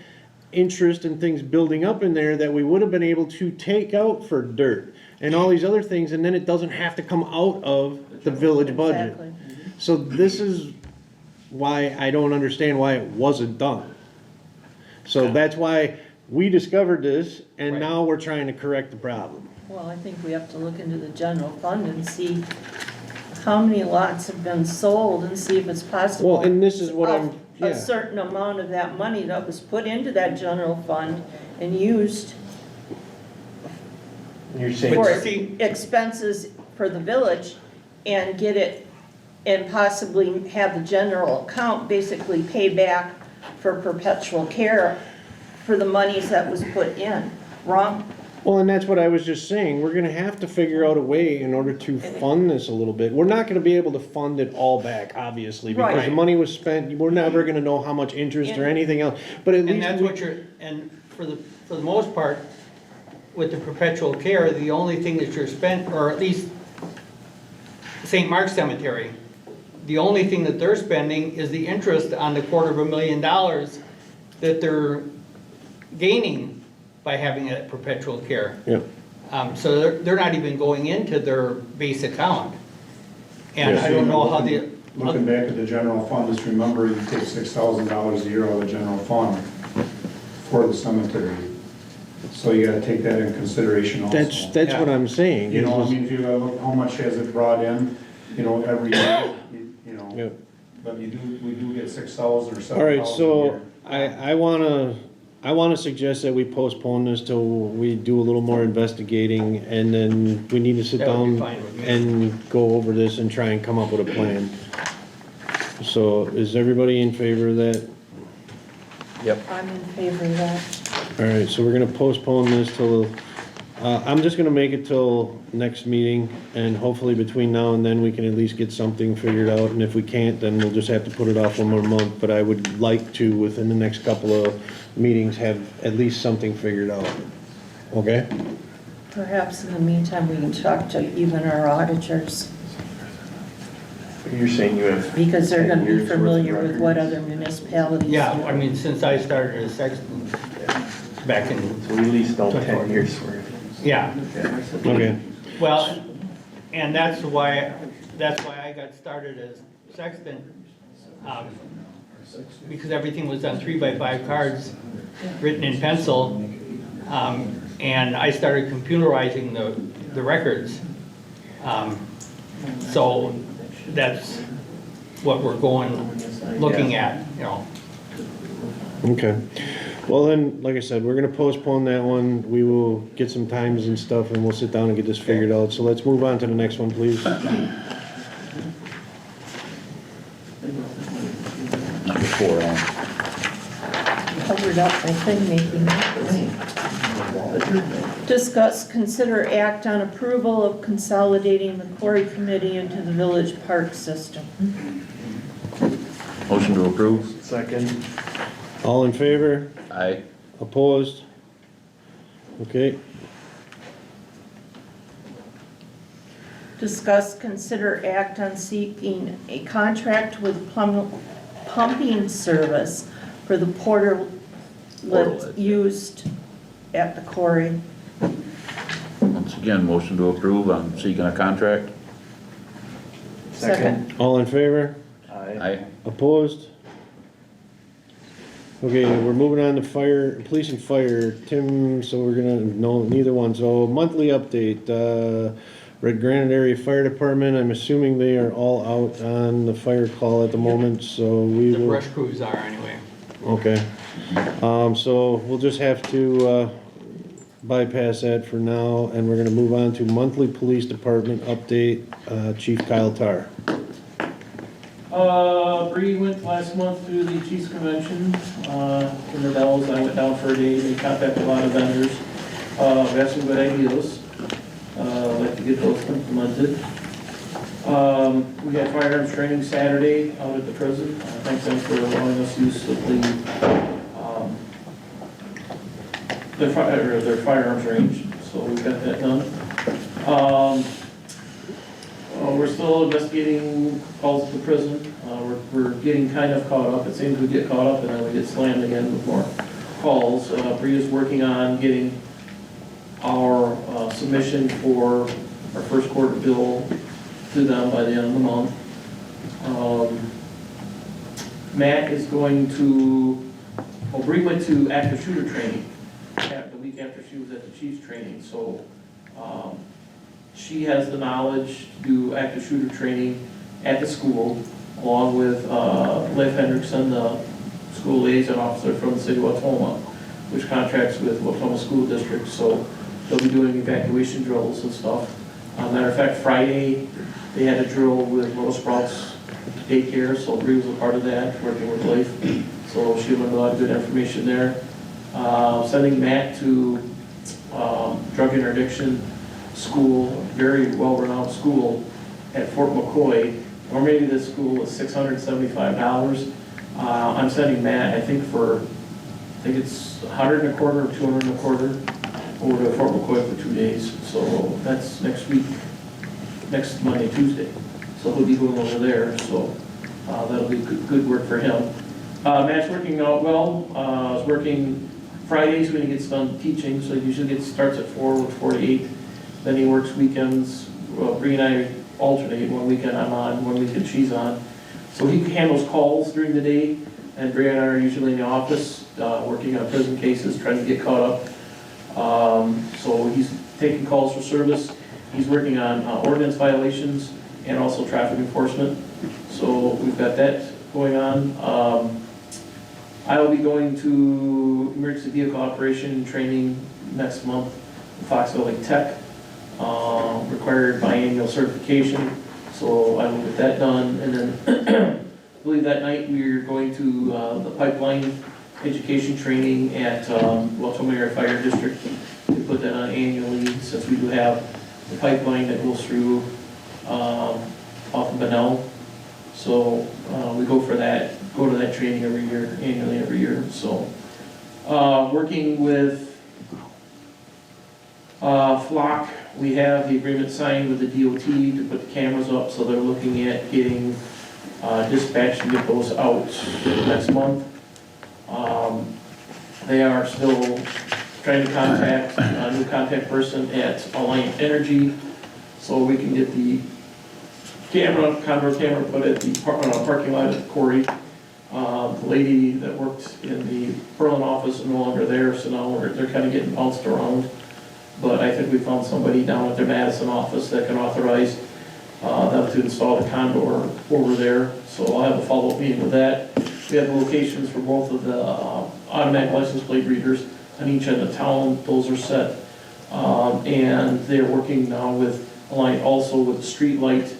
interest and things building up in there that we would have been able to take out for dirt and all these other things, and then it doesn't have to come out of the village budget. Exactly. So this is why I don't understand why it wasn't done. So that's why we discovered this, and Right. now we're trying to correct the problem. Well, I think we have to look into the general fund and see how many lots have been sold and see if it's possible. Well, and this is what I'm, A yeah. certain amount of that money that was put into that general fund and used You're saying, for see- expenses for the village and get it, and possibly have the general account basically pay back for perpetual care for the monies that was put in. Wrong? Well, and that's what I was just saying, we're gonna have to figure out a way in order to fund this a little bit. We're not gonna be able to fund it all back, obviously, because the Right. money was spent, we're never gonna know how much interest or anything else, but at And least. that's we- what you're, and for the most part, with the perpetual care, the only thing that you're spent, or at least St. Mark's Cemetery, the only thing that they're spending is the interest on the $250,000 that they're gaining by having that perpetual care. Yeah, So they're not even going into their base account. And I don't know how the, Looking back at the general fund, just remember you take $6,000 a year out of the general fund for the cemetery. So you gotta take that in consideration also. that's what I'm saying. You know, I is- mean, if you look, how much has it brought in, you know, every year, you know. Yeah. But we do get 6,000 or 7,000 All a year. right, so I wanna suggest that we postpone this till we do a little more investigating, and then we need to sit That would be down fine with me. and go over this and try and come up with a plan. So is everybody in favor of that? I'm in favor of that. All right, so we're gonna postpone this till, I'm just gonna make it till next meeting, and hopefully between now and then, we can at least get something figured out, and if we can't, then we'll just have to put it off one more month, but I would like to, within the next couple of meetings, have at least something figured out. Okay? Perhaps in the meantime, we can talk to even our auditors, you're saying you have. because they're 10 gonna be years worth of familiar with what records? other municipalities do. yeah, I mean, since I started as sexton back in, So we leased all 10 years worth. yeah. Okay. Well, and that's why I got started as sexton, because everything was on 3x5 cards, written in pencil, and I started computerizing the records. So that's what we're looking at, you know. Okay. Well then, like I said, we're gonna postpone that one. We will get some times and stuff, and we'll sit down and get this figured out. So let's move on to the next one, please. Number 4, Alan. Covered up my thing making. Discuss, consider act on approval of consolidating the quarry committee into the village park system. Motion to approve? Second. All in favor? Aye. Opposed? Okay. Discuss, consider act on seeking a contract with pumping service for the portalets Portalet. used at the quarry. Once again, motion to approve, I'm seeking a contract. Second. All in favor? Aye. Aye. Opposed? Okay, we're moving on to fire, police and fire. Tim, so we're gonna, no, neither one. So monthly update, Redgranite Area Fire Department, I'm assuming they are all out on the fire call at the moment, so we The will. brush crews are anyway. Okay. So we'll just have to bypass that for now, and we're gonna move on to monthly police department update, Chief Kyle Tar. Bree went last month to the Chiefs Convention, in the Dells. I went down for a day, they contacted a lot of vendors. We have some good ideas, I'd like to get those implemented. We had firearms training Saturday out at the prison. Thank them for allowing us use of their firearms range, so we got that done. We're still investigating calls at the prison. We're getting kind of caught up. It seems we get caught up and then we get slammed again with more calls. Bria's working on getting our submission for our first quarter bill to them by the end of the month. Matt is going to, well, Bree went to active shooter training the week after she was at the Chiefs training, so she has the knowledge to do active shooter training at the school, along with Leif Hendrickson, the school liaison officer from the city of Wautoma, which contracts with Wautoma School District, so they'll be doing evacuation drills and stuff. Matter of fact, Friday, they had a drill with Little Sprouts Daycare, so Bree was a part of that, working with Leif, so she learned a lot of good information there. Sending Matt to drug interdiction school, very well-renowned school at Fort McCoy, or maybe this school is $675. I'm sending Matt, I think it's $100 and a quarter or $200 and a quarter over to Fort McCoy for 2 days. So that's next week, next Monday, Tuesday. So he'll be going over there, so that'll be good work for him. Matt's working out well. He's working Fridays when he gets done teaching, so he usually starts at 4 with 4 to 8. Then he works weekends. Bree and I alternate. One weekend I'm on, one weekend she's on. So he handles calls during the day, and Bree and I are usually in the office working on prison cases, trying to get caught up. So he's taking calls for service. He's working on ordinance violations and also traffic enforcement. So we've got that going on. I will be going to emergency vehicle operation training next month in Foxville Lake Tech. Required biannual certification, so I will get that done. And then I believe that night we're going to the pipeline education training at Wautoma Area Fire District. We put that on annually since we do have the pipeline that goes through off of Benel. So we go for that, go to that training every year, annually every year. So working with Flock, we have the agreement signed with the DOT to put the cameras up, so they're looking at getting dispatched to get those out next month. They are still trying to contact a new contact person at Alliant Energy, so we can get the condor camera put at the parking lot at the quarry. The lady that worked in the Berlin office is no longer there, so now they're kind of getting bounced around. But I think we found somebody down at their Madison office that can authorize them to install the condor over there. So I'll have a follow-up meeting with that. We have the locations for both of the automatic license plate readers on each end of town. Those are set. And they're working now with Alliant also with the street light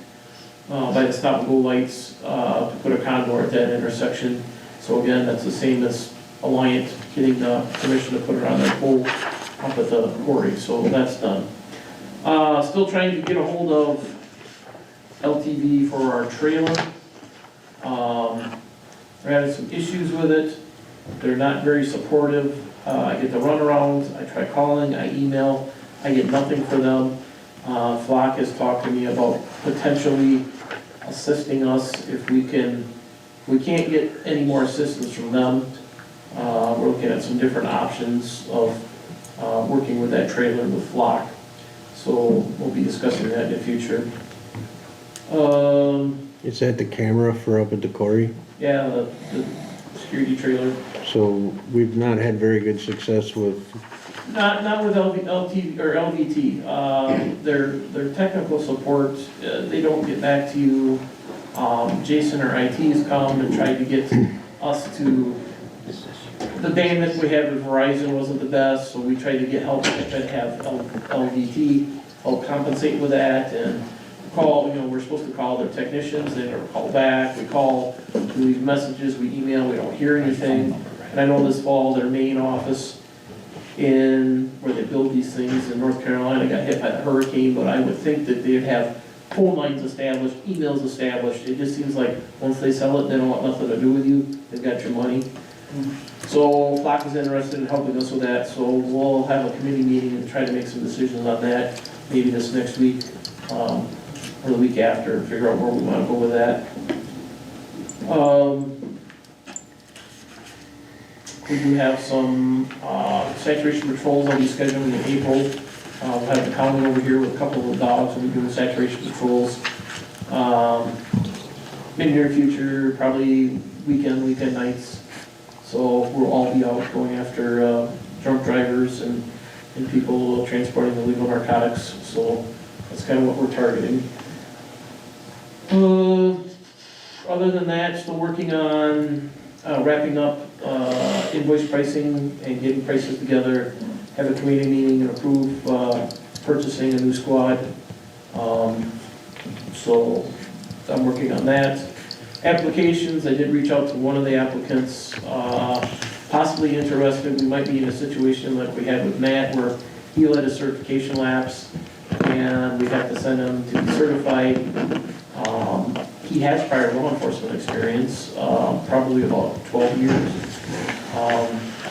by the stop and go lights to put a condor at that intersection. So again, that's the same as Alliant getting the permission to put it on their pole up at the quarry, so that's done. Still trying to get a hold of LTV for our trailer. We're having some issues with it. They're not very supportive. I get the runarounds, I try calling, I email, I get nothing for them. Flock has talked to me about potentially assisting us if we can't get any more assistance from them. We're looking at some different options of working with that trailer with Flock. So we'll be discussing that in the future. Is that the camera for up at the quarry? Yeah, the security trailer. So we've not had very good success with, Not with LT or LVT. Their technical support, they don't get back to you. Jason or IT has come and tried to get us to, the bandwidth we had with Verizon wasn't the best, so we tried to get help and have LVT help compensate with that, and call, we're supposed to call their technicians, they never call back, we call, we leave messages, we email, we don't hear anything. And I know this fall, their main office in, where they build these things in North Carolina got hit by the hurricane, but I would think that they'd have phone lines established, emails established. It just seems like once they sell it, they don't want nothing to do with you, they've got your money. So Flock is interested in helping us with that, so we'll have a committee meeting and try to make some decisions on that, maybe this next week, or the week after, and figure out where we wanna go with that. We do have some saturation patrols I'll be scheduling in April. We'll have the county over here with a couple of dogs, and we're doing saturation patrols. In the near future, probably weekend nights. So we'll all be out going after drunk drivers and people transporting illegal narcotics. So that's kind of what we're targeting. Other than that, still working on wrapping up invoice pricing and getting prices together. Have a committee meeting and approve purchasing a new squad. So I'm working on that. Applications, I did reach out to one of the applicants, possibly interested. We might be in a situation like we had with Matt where he let his certification lapse and we have to send him to be certified. He has prior law enforcement experience, probably about 12 years.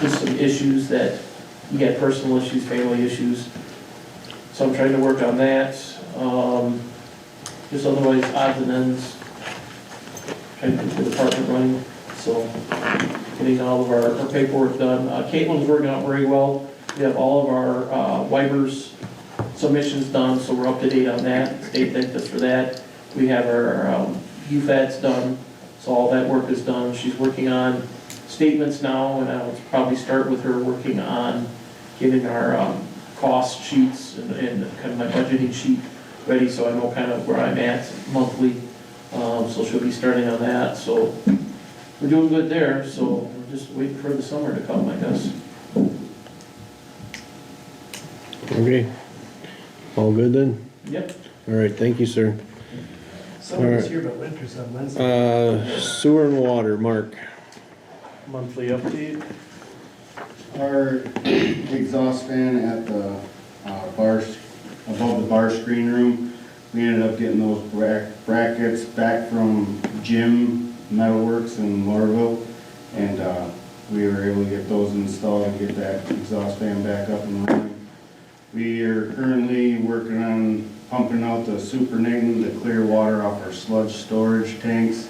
Just some issues that he had, personal issues, family issues. So I'm trying to work on that. Just otherwise odds and ends. Trying to get the department running. So getting all of our paperwork done. Caitlin's working out very well. We have all of our wipers submissions done, so we're up to date on that. State thanked us for that. We have our UFATs done, so all that work is done. She's working on statements now, and I'll probably start with her working on getting our cost sheets and kind of my budgeting sheet ready, so I know kind of where I'm at monthly. So she'll be starting on that, so we're doing good there, so we're just waiting for the summer to come, I guess. Okay. All good then? Yep. All right, thank you, sir. Summer's here, but winter's on Wednesday. Sewer and water, Mark. Monthly update. Our exhaust fan at the bar, above the bar screen room, we ended up getting those brackets back from Jim Metalworks in Laurelville, and we were able to get those installed and get that exhaust fan back up and running. We are currently working on pumping out the supernatant, the clear water off our sludge storage tanks,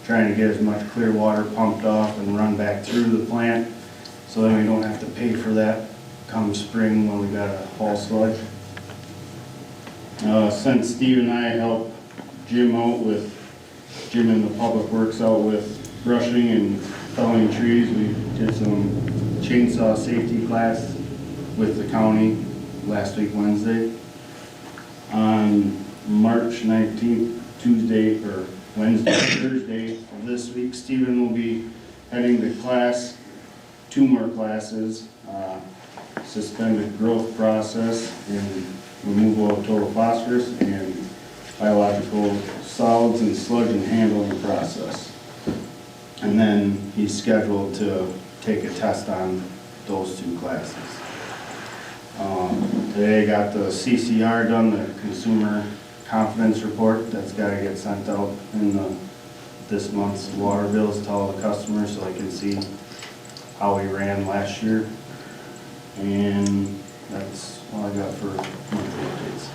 trying to get as much clear water pumped off and run back through the plant, so then we don't have to pay for that come spring when we gotta haul sludge. Since Steve and I helped Jim in the public works out with brushing and felling trees, we did some chainsaw safety class with the county last week Wednesday. On March 19th, Thursday of this week, Stephen will be heading to class, 2 more classes, suspended growth process and removal of total phosphorus and biological solids and sludge and handling process. And then he's scheduled to take a test on those 2 classes. Today I got the CCR done, the Consumer Confidence Report. That's got to get sent out in this month's water bills to all the customers so they can see how we ran last year. And that's all I got for monthly updates.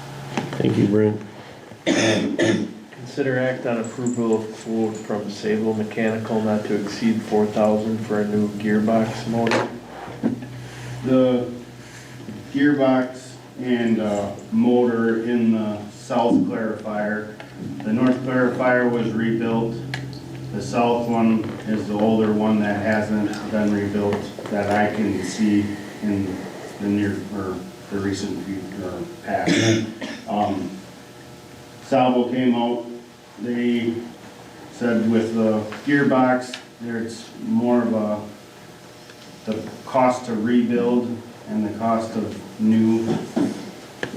Thank you, Brent. Consider act on approval of quote from Sable Mechanical not to exceed $4,000 for a new gearbox motor. The gearbox and motor in the south clarifier. The north clarifier was rebuilt. The south one is the older one that hasn't been rebuilt that I can see in the near or the recent future past. Salvo came out, they said with the gearbox, there's more of the cost to rebuild and the cost of new,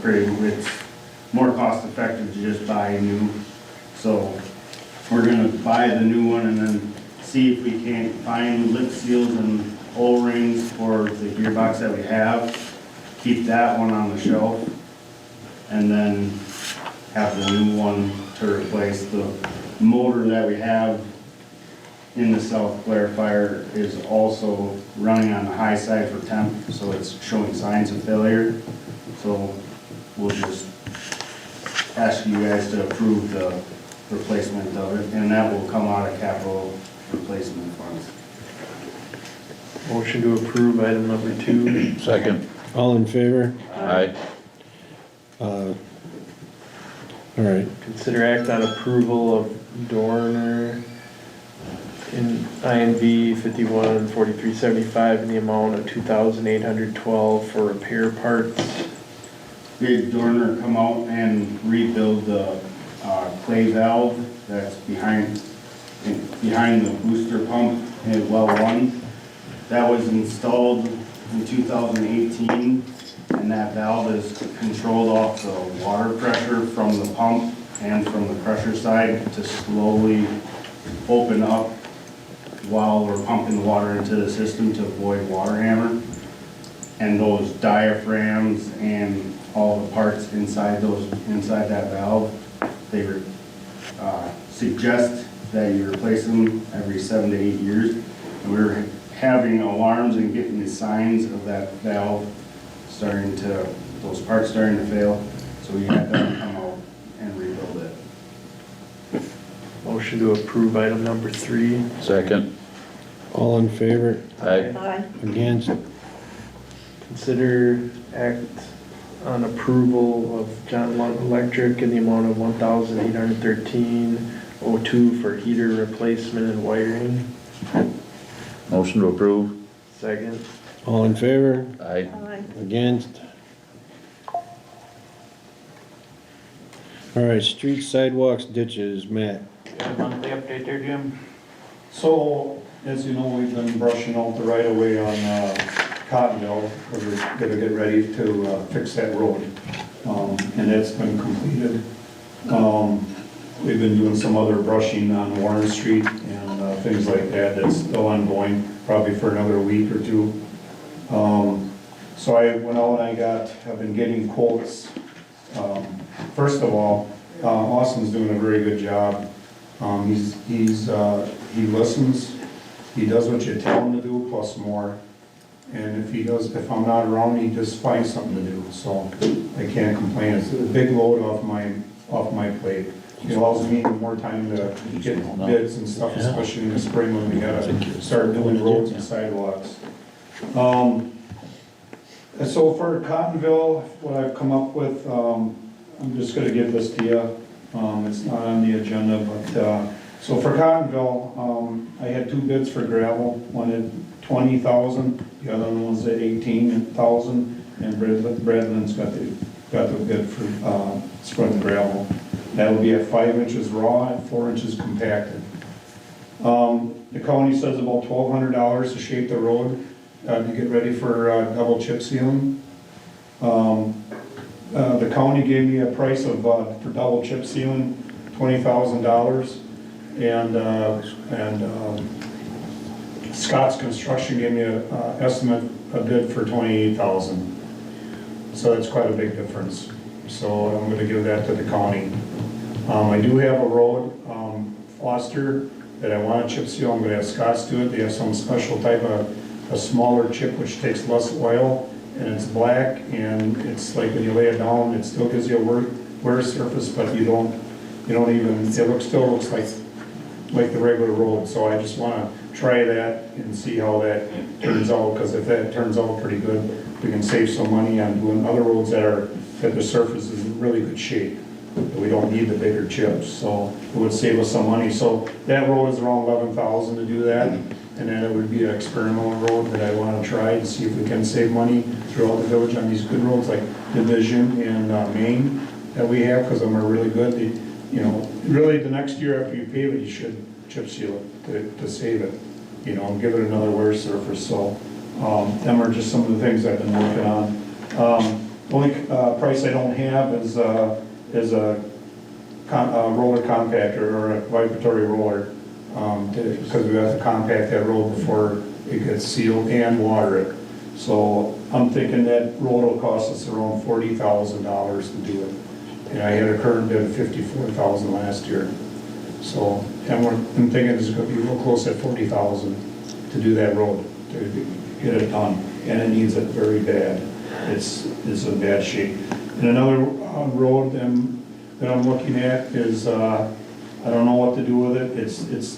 it's more cost effective to just buy new. So we're gonna buy the new one and then see if we can't find lip seals and O-rings for the gearbox that we have. Keep that one on the shelf and then have the new one to replace. The motor that we have in the south clarifier is also running on the high side for temp, so it's showing signs of failure. So we'll just ask you guys to approve the replacement of it, and that will come out of capital replacement funds. Motion to approve item number 2. Second. All in favor? Aye. All right, Consider act on approval of Dorner in INV 514375 in the amount of $2,812 for repair parts. Did Dorner come out and rebuild the clay valve that's behind the booster pump in well 1? That was installed in 2018, and that valve is controlled off the water pressure from the pump and from the pressure side to slowly open up while we're pumping the water into the system to avoid water hammer. And those diaphragms and all the parts inside that valve, they suggest that you replace them every 7 to 8 years. And we're having alarms and getting the signs of that valve those parts starting to fail. So we had them come out and rebuild it. Motion to approve item number 3. Second. all in favor? Aye. Aye. Against? Consider act on approval of John Lund Electric in the amount of $1,813.02 for heater replacement and wiring. Motion to approve. Second. All in favor? Aye. Aye. Against? All right, streets, sidewalks, ditches, Matt. Monthly update there, Jim? So, as you know, we've been brushing out the right of way on Cottonville. We're gonna get ready to fix that road. And that's been completed. We've been doing some other brushing on Warren Street and things like that. That's still ongoing, probably for another week or 2. So I went out and I've been getting quotes. First of all, Austin's doing a very good job. He listens, he does what you tell him to do, plus more. And if I'm not around, he just finds something to do, so I can't complain. It's a big load off my plate. It allows me more time to get bids and stuff, especially in the spring when we gotta start doing roads and sidewalks. And so for Cottonville, what I've come up with, I'm just gonna give this to you. It's not on the agenda, but, so for Cottonville, I had 2 bids for gravel. One at $20,000, the other one was at $18,000, and Bradland's got the bid for spreading gravel. That would be at 5 inches raw and 4 inches compacted. The county says about $1,200 to shape the road, to get ready for double chip sealing. The county gave me a price of, for double chip sealing, $20,000. And Scott's Construction gave me a bid for $28,000. So that's quite a big difference. So I'm gonna give that to the county. I do have a road, Foster, that I want to chip seal. I'm gonna have Scott's do it. They have some special type of a smaller chip which takes less oil, and it's black, and it's like when you lay it down, it still gives you a wear surface, but you don't even, still looks like the regular road. So I just want to try that and see how that turns out, because if that turns out pretty good, we can save some money on doing other roads that the surface is in really good shape. We don't need the bigger chips, so it would save us some money. So that road is around $11,000 to do that, and then it would be an experimental road that I want to try and see if we can save money throughout the village on these good roads like Division and Main that we have, because them are really good. Really the next year after you pave it, you should chip seal it to save it, and give it another wear surface. So them are just some of the things I've been working on. Only price I don't have is is a roller compactor or a vibratory roller, because we have to compact that road before it gets sealed and water it. So I'm thinking that road will cost us around $40,000 to do it. And I had a current bid of $54,000 last year. So, and I'm thinking it's gonna be real close at $40,000 to do that road, to get it done. And it needs it very bad. It's in bad shape. And another road that I'm looking at is, I don't know what to do with it.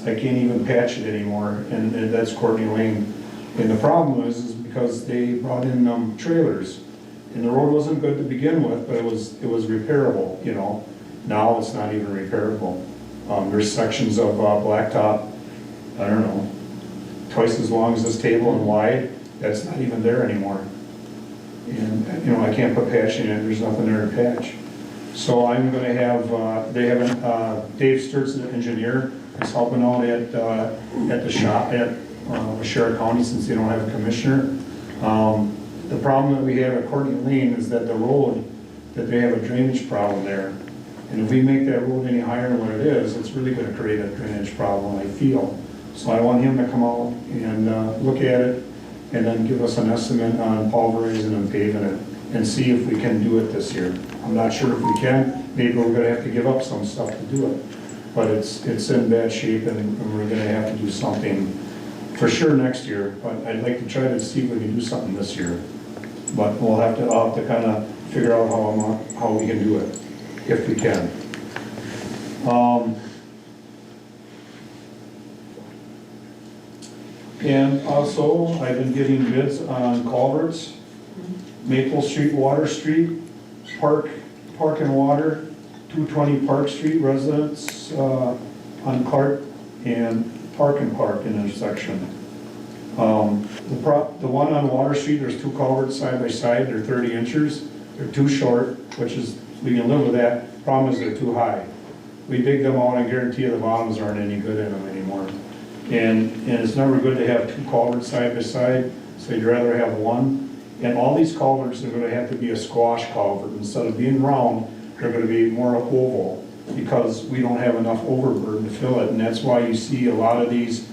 I can't even patch it anymore, and that's Courtney Lane. And the problem is because they brought in trailers, and the road wasn't good to begin with, but it was repairable, you know. Now it's not even repairable. There's sections of blacktop, I don't know, twice as long as this table and wide, that's not even there anymore. And, you know, I can't put patching in it, there's nothing there to patch. So I'm gonna have, Dave Sturt's the engineer, is helping out at the shop at Sheriff County since they don't have a commissioner. The problem that we have at Courtney Lane is that the road, that they have a drainage problem there. And if we make that road any higher than what it is, it's really gonna create a drainage problem, I feel. So I want him to come out and look at it and then give us an estimate on pulverizing and paving it and see if we can do it this year. I'm not sure if we can. Maybe we're gonna have to give up some stuff to do it. But it's in bad shape and we're gonna have to do something for sure next year. But I'd like to try to see if we can do something this year. But I'll have to kind of figure out how we can do it, if we can. And also, I've been getting bids on culverts, Maple Street, Water Street, Park and Water, 220 Park Street residents on Clark and Park intersection. The one on Water Street, there's two culverts side by side, they're 30 inches. They're too short, which is, we can live with that. Problem is they're too high. We dig them out, I guarantee you the bottoms aren't any good in them anymore. And it's never good to have two culverts side by side, so you'd rather have one. And all these culverts are gonna have to be a squash culvert. Instead of being round, they're gonna be more oval because we don't have enough overburden to fill it. And that's why you see a lot of these,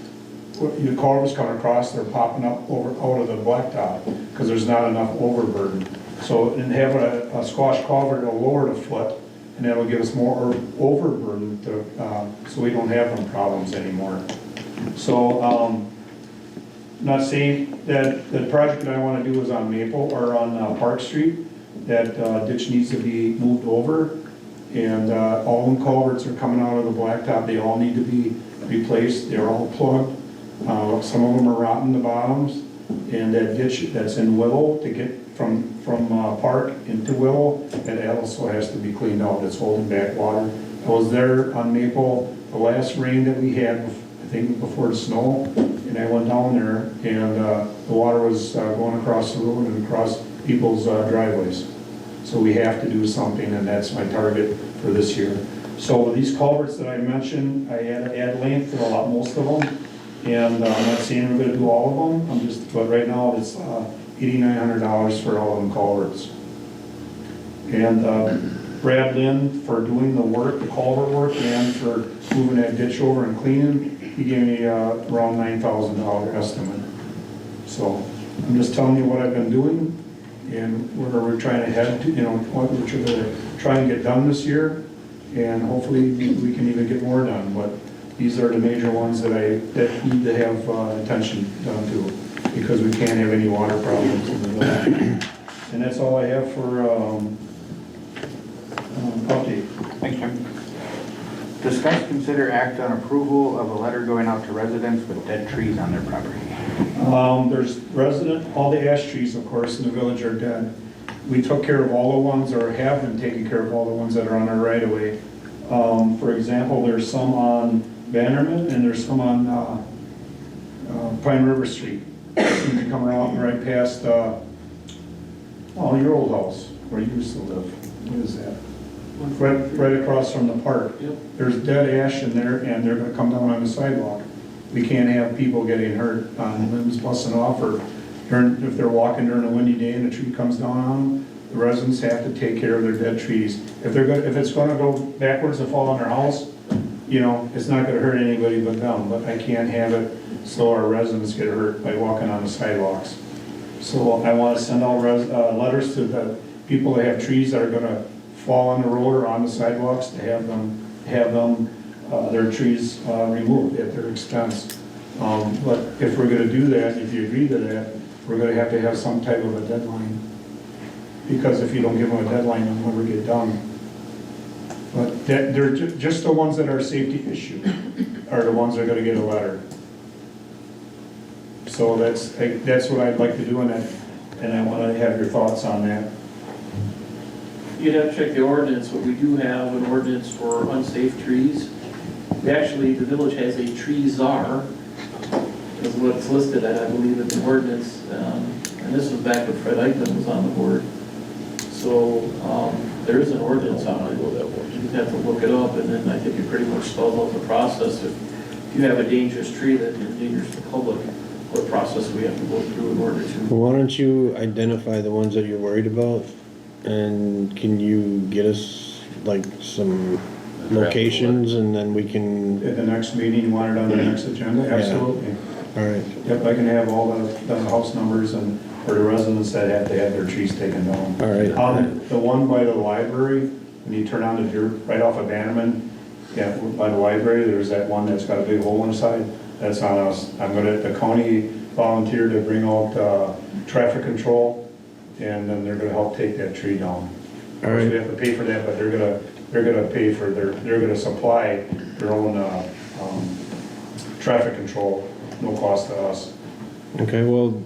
the culverts coming across, they're popping up out of the blacktop because there's not enough overburden. So, and having a squash culvert will lower the foot, and that'll give us more overburden to, so we don't have them problems anymore. So, not saying that the project that I want to do is on Maple or on Park Street. That ditch needs to be moved over, and all them culverts are coming out of the blacktop. They all need to be replaced. They're all plugged. Some of them are rotten, the bottoms, and that ditch that's in Willow to get from Park into Willow, it also has to be cleaned out. It's holding back water. I was there on Maple the last rain that we had, I think before the snow, and I went down there, and the water was going across the road and across people's driveways. So we have to do something, and that's my target for this year. So these culverts that I mentioned, I had to add length to most of them, and I'm not saying we're gonna do all of them, but right now it's $8,900 for all of them culverts. And Brad Lynn for doing the work, the culvert work, and for moving that ditch over and cleaning, he gave me around $9,000 estimate. So I'm just telling you what I've been doing and where we're trying to head to, what we're trying to try and get done this year, and hopefully we can even get more done. But these are the major ones that need to have attention done to, because we can't have any water problems in the village. And that's all I have for update. Thanks, Jim. Discuss, consider, act on approval of a letter going out to residents with dead trees on their property. There's all the ash trees, of course, in the village are dead. We took care of all the ones, or have been taking care of all the ones that are on our right of way. For example, there's some on Bannerman and there's some on Pine River Street. You come around right past your old house where you used to live. What is that? Right across from the park. Yep. There's dead ash in there, and they're gonna come down on the sidewalk. We can't have people getting hurt on limbs busting off, or if they're walking during a windy day and a tree comes down on them, the residents have to take care of their dead trees. If it's gonna go backwards and fall on their house, you know, it's not gonna hurt anybody but them, but I can't have it so our residents get hurt by walking on the sidewalks. So I wanna send out letters to the people that have trees that are gonna fall on the road or on the sidewalks to have their trees removed at their expense. But if we're gonna do that, if you agree to that, we're gonna have to have some type of a deadline. Because if you don't give them a deadline, they'll never get done. But they're just the ones that are safety issue are the ones that are gonna get a letter. So that's what I'd like to do in it, and I wanna have your thoughts on that. You'd have to check the ordinance, but we do have an ordinance for unsafe trees. Actually, the village has a tree czar, is what's listed at, I believe, in the ordinance. And this was back when Fred Eichmann was on the board. So, there is an ordinance on it. You'd have to look it up, and then I think it pretty much spells out the process. If you have a dangerous tree that endangers the public, what process we have to go through in order to. Why don't you identify the ones that you're worried about? And can you get us like some locations and then we can, At the next meeting, you want it on the next agenda? Absolutely. all right, Yep, I can have all the house numbers and, for the residents that have to have their trees taken down. all right. The one by the library, when you turn on the dirt, right off of Bannerman, yeah, by the library, there's that one that's got a big hole inside, that's on us. The county volunteered to bring out, traffic control, and then they're gonna help take that tree down. All right. We have to pay for that, but they're gonna pay for they're gonna supply their own, traffic control, no cost to us. Okay, well,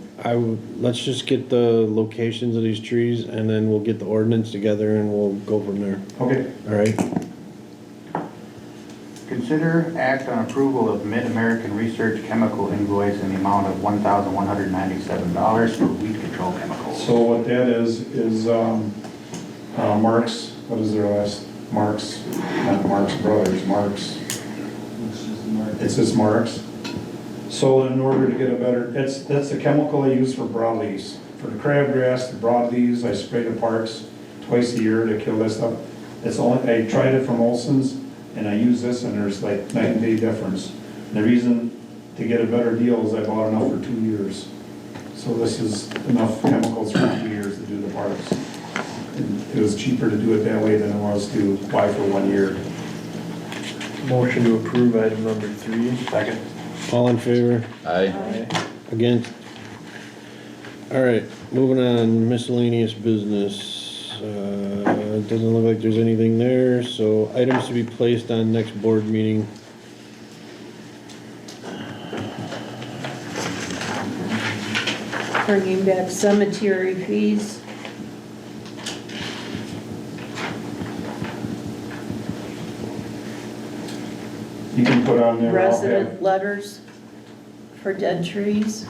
let's just get the locations of these trees and then we'll get the ordinance together and we'll go from there. Okay. All right? Consider act on approval of Mid-American Research chemical invoice in the amount of $1,197 for weed control chemicals. So what that is Mark's, what is their last, Mark's, not Mark's Brothers, Mark's. It's just Mark's. So in order to get a better, that's the chemical I use for broadleaves. For the crabgrass, the broadleaves, I spray the parks twice a year to kill that stuff. I tried it from Olson's and I use this and there's like night and day difference. And the reason to get a better deal is I bought enough for 2 years. So this is enough chemicals for 2 years to do the parks. And it was cheaper to do it that way than it was to buy for 1 year. Motion to approve item number 3. Second. All in favor? Aye. Against? All right, moving on, miscellaneous business. It doesn't look like there's anything there, so items to be placed on next board meeting. Bringing back cemetery fees. You can put on there, I'll have, Resident letters for dead trees.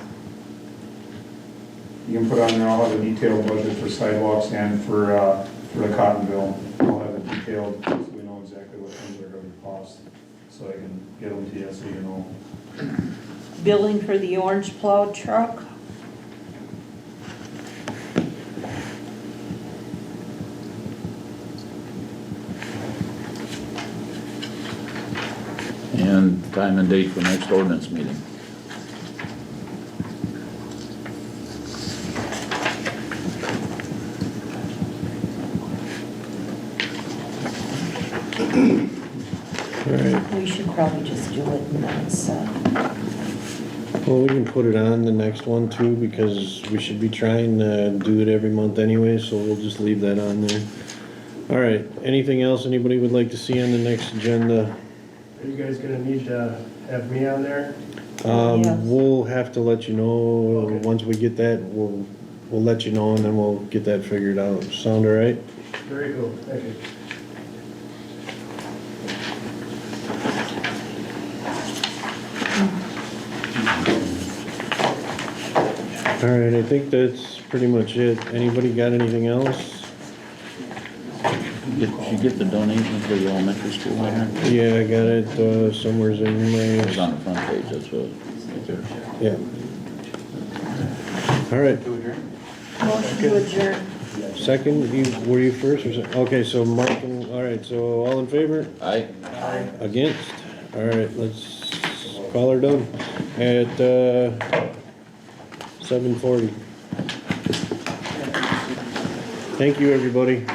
you can put on there, I'll have a detailed budget for sidewalks and for the Cottonville. I'll have it detailed, so we know exactly what things are gonna cost, so I can get them to you, so you know. Billing for the orange plow truck. And time and date for next ordinance meeting. All right, We should probably just do it and then well, we can put it on the next one too, because we should be trying to do it every month anyway, so we'll just leave that on there. All right, anything else anybody would like to see on the next agenda? Are you guys gonna need to have me on there? Yes. We'll have to let you know, Okay. once we get that, we'll let you know and then we'll get that figured out. Sound all right? Very cool, thank you. All right, I think that's pretty much it. Anybody got anything else? Did you get the donation for the elementary school in there? Yeah, I got it, somewhere's in It's my, on the front page, that's what, right there. yeah. All right, motion to adjourn. second, were you first or second? Okay, so Mark, all right, so all in favor? Aye. Against? All right, let's call her done at 7:40. Thank you, everybody.